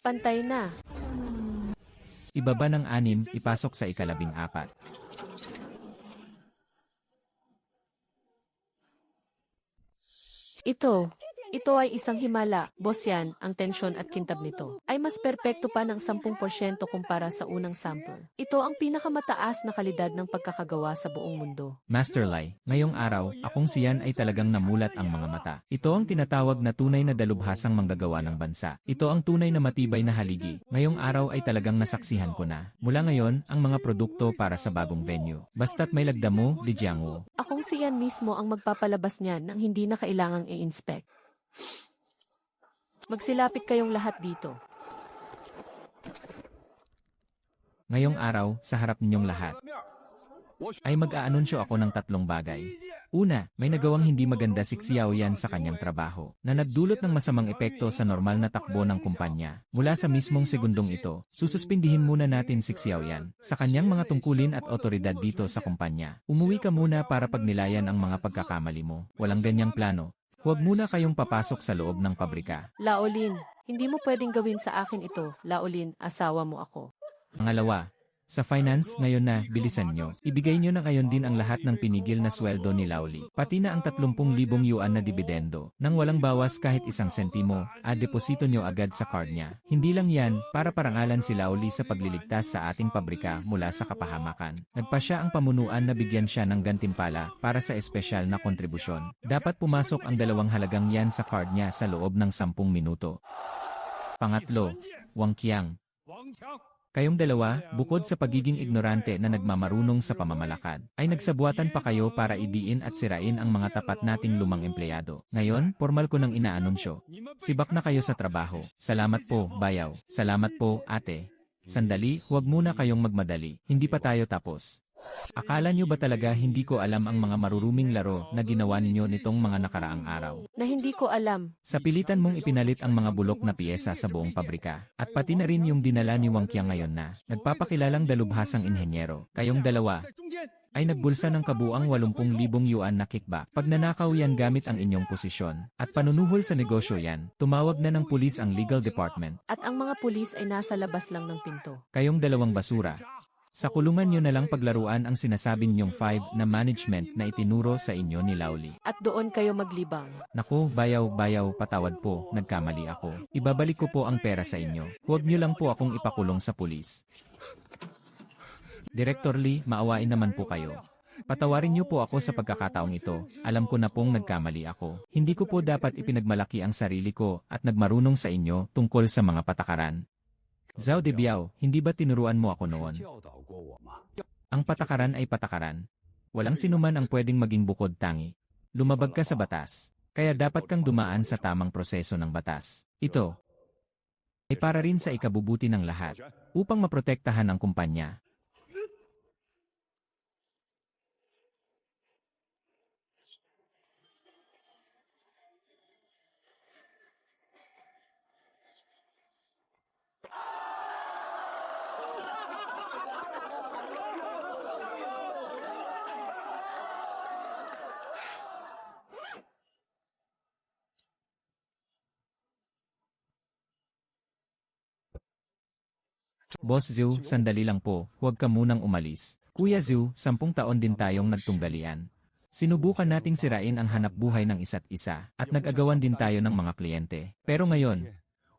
Pantay na. Ibaba ng 6, ipasok sa 14. Ito ay isang himala, boss yan, ang tensyon at kintab nito ay mas perpekto pa ng 10% kumpara sa unang sample. Ito ang pinakamataas na kalidad ng pagkakagawa sa buong mundo. Master Lai, ngayong araw, akong siyan ay talagang namulat ang mga mata. Ito ang tinatawag na tunay na dalubhasang manggagawa ng bansa. Ito ang tunay na matibay na haligi. Ngayong araw ay talagang nasaksihan ko na. Mula ngayon, ang mga produkto para sa bagong venue. Basta't may lagda mo, Li Jiangwo. Akong siyan mismo ang magpapalabas niyan nang hindi na kailangang i-inspect. Magsilapit kayong lahat dito. Ngayong araw, sa harap ninyong lahat, ay mag-aanunsyo ako ng 3 bagay. Una, may nagawang hindi maganda si Xiao Yan sa kanyang trabaho, na nagdulot ng masamang epekto sa normal na takbo ng kumpanya. Mula sa mismong segundong ito, sususpindihin muna natin si Xiao Yan sa kanyang mga tungkulin at otoridad dito sa kumpanya. Umuwi ka muna para pagnilayan ang mga pagkakamali mo. Walang ganyang plano. Huwag muna kayong papasok sa loob ng pabrika. Laolin, hindi mo pwedeng gawin sa akin ito. Laolin, asawa mo ako. Pangalawa, sa finance ngayon na, bilisan nyo. Ibigay nyo na ngayon din ang lahat ng pinigil na sweldo ni Laoli. Pati na ang 30,000 yuan na dibidendo. Nang walang bawas kahit isang sentimo, deposito nyo agad sa card niya. Hindi lang yan, para parangalan si Laoli sa pagliligtas sa ating pabrika mula sa kapahamakan. Nagpa siya ang pamunuan na bigyan siya ng gantimpala para sa espesyal na kontribusyon. Dapat pumasok ang 2 halagang yan sa card niya sa loob ng 10 minuto. Pangatlo, Wang Qiang. Kayong dalawa, bukod sa pagiging ignorante na nagmamarunong sa pamamalakad, ay nagsabuatan pa kayo para idiin at sirain ang mga tapat nating lumang empleyado. Ngayon, formal ko nang inaanunsyo. Sibak na kayo sa trabaho. Salamat po, bayaw. Salamat po, ate. Sandali, huwag muna kayong magmadali. Hindi pa tayo tapos. Akala nyo ba talaga hindi ko alam ang mga maruruming laro na ginawa ninyo nitong mga nakaraang araw? Na hindi ko alam. Sa pilitan mong ipinalit ang mga bulok na piyesa sa buong pabrika. At pati na rin yung dinala ni Wang Qiang ngayon na nagpapakilalang dalubhasang inhenyero. Kayong dalawa ay nagbulsa ng kabuang 80,000 yuan na kickback. Pag nanakaw yan gamit ang inyong posisyon at panunuhol sa negosyo yan, tumawag na ng pulis ang legal department. At ang mga pulis ay nasa labas lang ng pinto. Kayong dalawang basura. Sa kulungan nyo na lang paglaruan ang sinasabing nyong 5 na management na itinuro sa inyo ni Laoli. At doon kayo maglibang. Naku, bayaw, patawad po, nagkamali ako. Ibabalik ko po ang pera sa inyo. Huwag nyo lang po akong ipakulong sa pulis. Director Lee, maawain naman po kayo. Patawarin niyo po ako sa pagkakataong ito. Alam ko na pong nagkamali ako. Hindi ko po dapat ipinagmalaki ang sarili ko at nagmarunong sa inyo tungkol sa mga patakaran. Zhao Debiao, hindi ba tinuruan mo ako noon? Ang patakaran ay patakaran. Walang sinuman ang pwedeng maging bukod tangi. Lumabag ka sa batas. Kaya dapat kang dumaan sa tamang proseso ng batas. Ito ay para rin sa ikabubuti ng lahat, upang maprotektahan ang kumpanya. Boss Zhu, sandali lang po, huwag ka munang umalis. Kuya Zhu, 10 taon din tayong nagtunggalian. Sinubukan nating sirain ang hanap buhay ng isa't isa, at nag-agawan din tayo ng mga kliyente. Pero ngayon,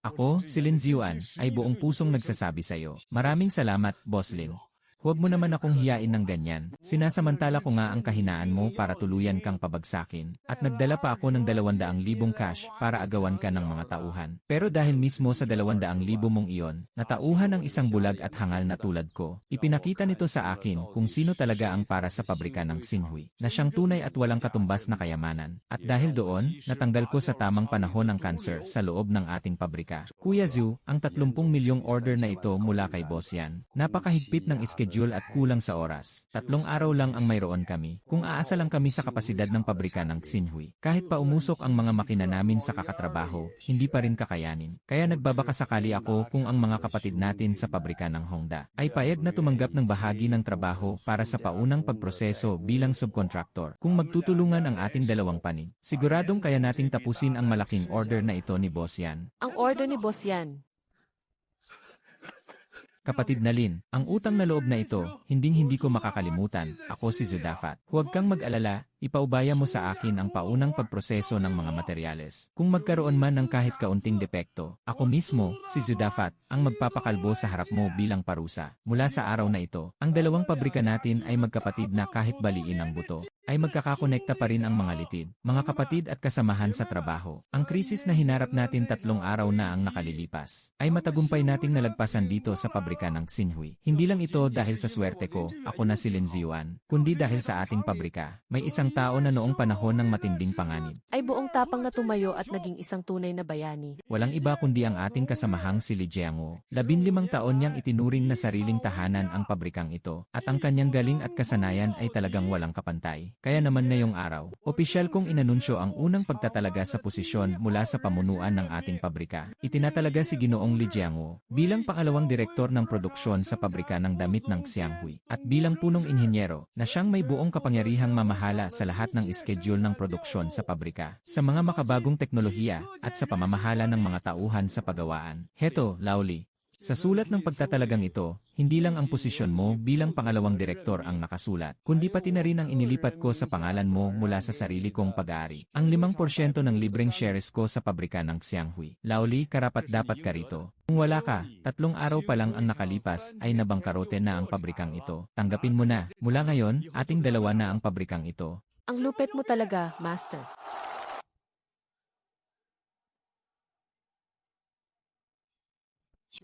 ako, si Lin Ziyuan, ay buong pusong nagsasabi sa'yo. Maraming salamat, Boss Lin. Huwag mo naman akong hiyain ng ganyan. Sinasamantala ko nga ang kahinaan mo para tuluyan kang pabagsakin. At nagdala pa ako ng 200,000 cash para agawan ka ng mga tauhan. Pero dahil mismo sa 200,000 mong iyon, natauhan ang isang bulag at hangal na tulad ko. Ipinakita nito sa akin kung sino talaga ang para sa pabrika ng Xinhui, na siyang tunay at walang katumbas na kayamanan. At dahil doon, natanggal ko sa tamang panahon ang cancer sa loob ng ating pabrika. Kuya Zhu, ang 30 milyong order na ito mula kay Boss Yan. Napakahigpit ng schedule at kulang sa oras. 3 araw lang ang mayroon kami. Kung aasa lang kami sa kapasidad ng pabrika ng Xinhui, kahit pa umusok ang mga makina namin sa kakatrabaho, hindi pa rin kakayanin. Kaya nagbabakasakali ako kung ang mga kapatid natin sa pabrika ng Honda ay payag na tumanggap ng bahagi ng trabaho para sa paunang pagproseso bilang subcontractor. Kung magtutulungan ang ating dalawang panig, siguradong kaya nating tapusin ang malaking order na ito ni Boss Yan. Ang order ni Boss Yan. Kapatid na Lin, ang utang na loob na ito, hinding-hindi ko makakalimutan. Ako si Zudafat. Huwag kang mag-alala, ipaubaya mo sa akin ang paunang pagproseso ng mga materyales. Kung magkaroon man ng kahit kaunting depekto, ako mismo, si Zudafat, ang magpapakalbo sa harap mo bilang parusa. Mula sa araw na ito, ang dalawang pabrika natin ay magkapatid na kahit baliin ang buto, ay magkakakonekta pa rin ang mga litid, mga kapatid at kasamahan sa trabaho. Ang krisis na hinarap natin 3 araw na ang nakalilipas, ay matagumpay nating nalagpasan dito sa pabrika ng Xinhui. Hindi lang ito dahil sa swerte ko, ako na si Lin Ziyuan, kundi dahil sa ating pabrika. May isang tao na noong panahon ng matinding panganib Ay buong tapang na tumayo at naging isang tunay na bayani. Walang iba kundi ang ating kasamahang si Li Jiangwo. 15 taon niyang itinuring na sariling tahanan ang pabrikang ito, at ang kanyang galing at kasanayan ay talagang walang kapantay. Kaya naman ngayong araw, opisyal kong inanunsyo ang unang pagtatalaga sa posisyon mula sa pamunuan ng ating pabrika. Itinatalaga si Ginoong Li Jiangwo bilang pangalawang direktor ng produksyon sa pabrika ng damit ng Xianghui, at bilang punong inhenyero na siyang may buong kapangyarihang mamahala sa lahat ng schedule ng produksyon sa pabrika, sa mga makabagong teknolohiya, at sa pamamahala ng mga tauhan sa pagawaan. Heto, Lauli. Sa sulat ng pagtatalagang ito, hindi lang ang posisyon mo bilang pangalawang direktor ang nakasulat, kundi pati na rin ang inilipat ko sa pangalan mo mula sa sarili kong pag-aari. Ang 5% ng libreng shares ko sa pabrika ng Xianghui. Lauli, karapat-dapat ka rito. Kung wala ka, 3 araw pa lang ang nakalipas ay nabangkarote na ang pabrikang ito. Tanggapin mo na, mula ngayon, ating dalawa na ang pabrikang ito. Ang lupit mo talaga, Master.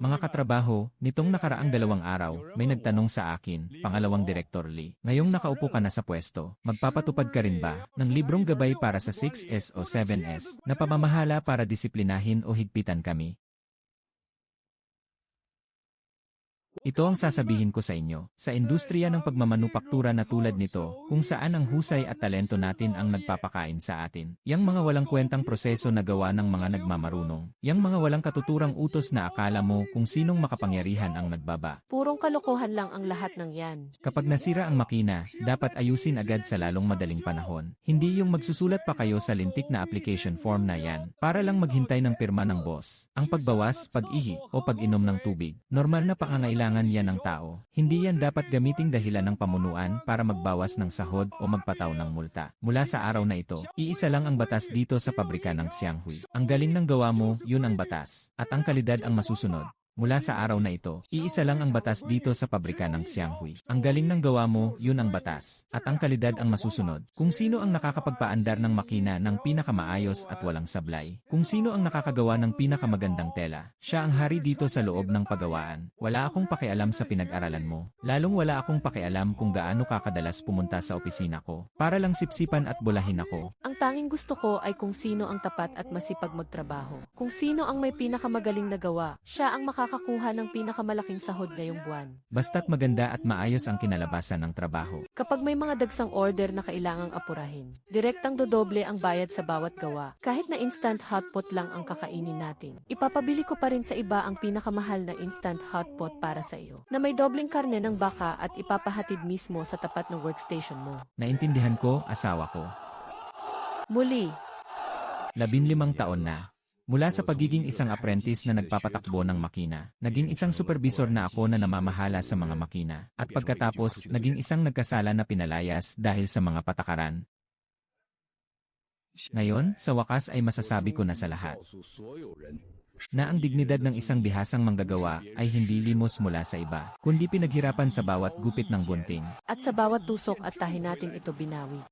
Mga katrabaho, nitong nakaraang 2 araw, may nagtanong sa akin, pangalawang Direktor Lee. Ngayong nakaupo ka na sa pwesto, magpapatupad ka rin ba ng librong gabay para sa 6S o 7S na pamamahala para disiplinahin o higpitan kami? Ito ang sasabihin ko sa inyo, sa industriya ng pagmamanupaktura na tulad nito, kung saan ang husay at talento natin ang nagpapakain sa atin. Yang mga walang kwentang proseso na gawa ng mga nagmamarunong. Yang mga walang katuturang utos na akala mo kung sinong makapangyarihan ang nagbaba. Purong kalokohan lang ang lahat ng yan. Kapag nasira ang makina, dapat ayusin agad sa lalong madaling panahon. Hindi yung magsusulat pa kayo sa lintik na application form na yan, para lang maghintay ng pirma ng boss. Ang pagbawas, pag-ihi, o pag-inom ng tubig, normal na pangangailangan yan ng tao. Hindi yan dapat gamiting dahilan ng pamunuan para magbawas ng sahod o magpataw ng multa. Mula sa araw na ito, iisa lang ang batas dito sa pabrika ng Xianghui. Ang galing ng gawa mo, yun ang batas. At ang kalidad ang masusunod. Mula sa araw na ito, iisa lang ang batas dito sa pabrika ng Xianghui. Ang galing ng gawa mo, yun ang batas. At ang kalidad ang masusunod. Kung sino ang nakakapagpaandar ng makina ng pinakamaayos at walang sablay. Kung sino ang nakakagawa ng pinakamagandang tela. Siya ang hari dito sa loob ng pagawaan. Wala akong pakialam sa pinag-aralan mo. Lalong wala akong pakialam kung gaano ka kadalas pumunta sa opisina ko. Para lang sipsipan at bulahin ako. Ang tanging gusto ko ay kung sino ang tapat at masipag magtrabaho. Kung sino ang may pinakamagaling na gawa, siya ang makakakuha ng pinakamalaking sahod ngayong buwan. Basta't maganda at maayos ang kinalabasan ng trabaho. Kapag may mga dagsang order na kailangang apurahin, direktang dodoble ang bayad sa bawat gawa. Kahit na instant hotpot lang ang kakainin natin, ipapabili ko pa rin sa iba ang pinakamahal na instant hotpot para sa iyo, na may dobleng karne ng baka at ipapahatid mismo sa tapat ng workstation mo. Naintindihan ko, asawa ko. Muli, 15 taon na. Mula sa pagiging isang apprentice na nagpapatakbo ng makina, naging isang supervisor na ako na namamahala sa mga makina, at pagkatapos, naging isang nagkasala na pinalayas dahil sa mga patakaran. Ngayon, sa wakas ay masasabi ko na sa lahat na ang dignidad ng isang bihasang manggagawa ay hindi limos mula sa iba, kundi pinaghirapan sa bawat gupit ng gunting. at sa bawat tusok at tahi natin ito binawi.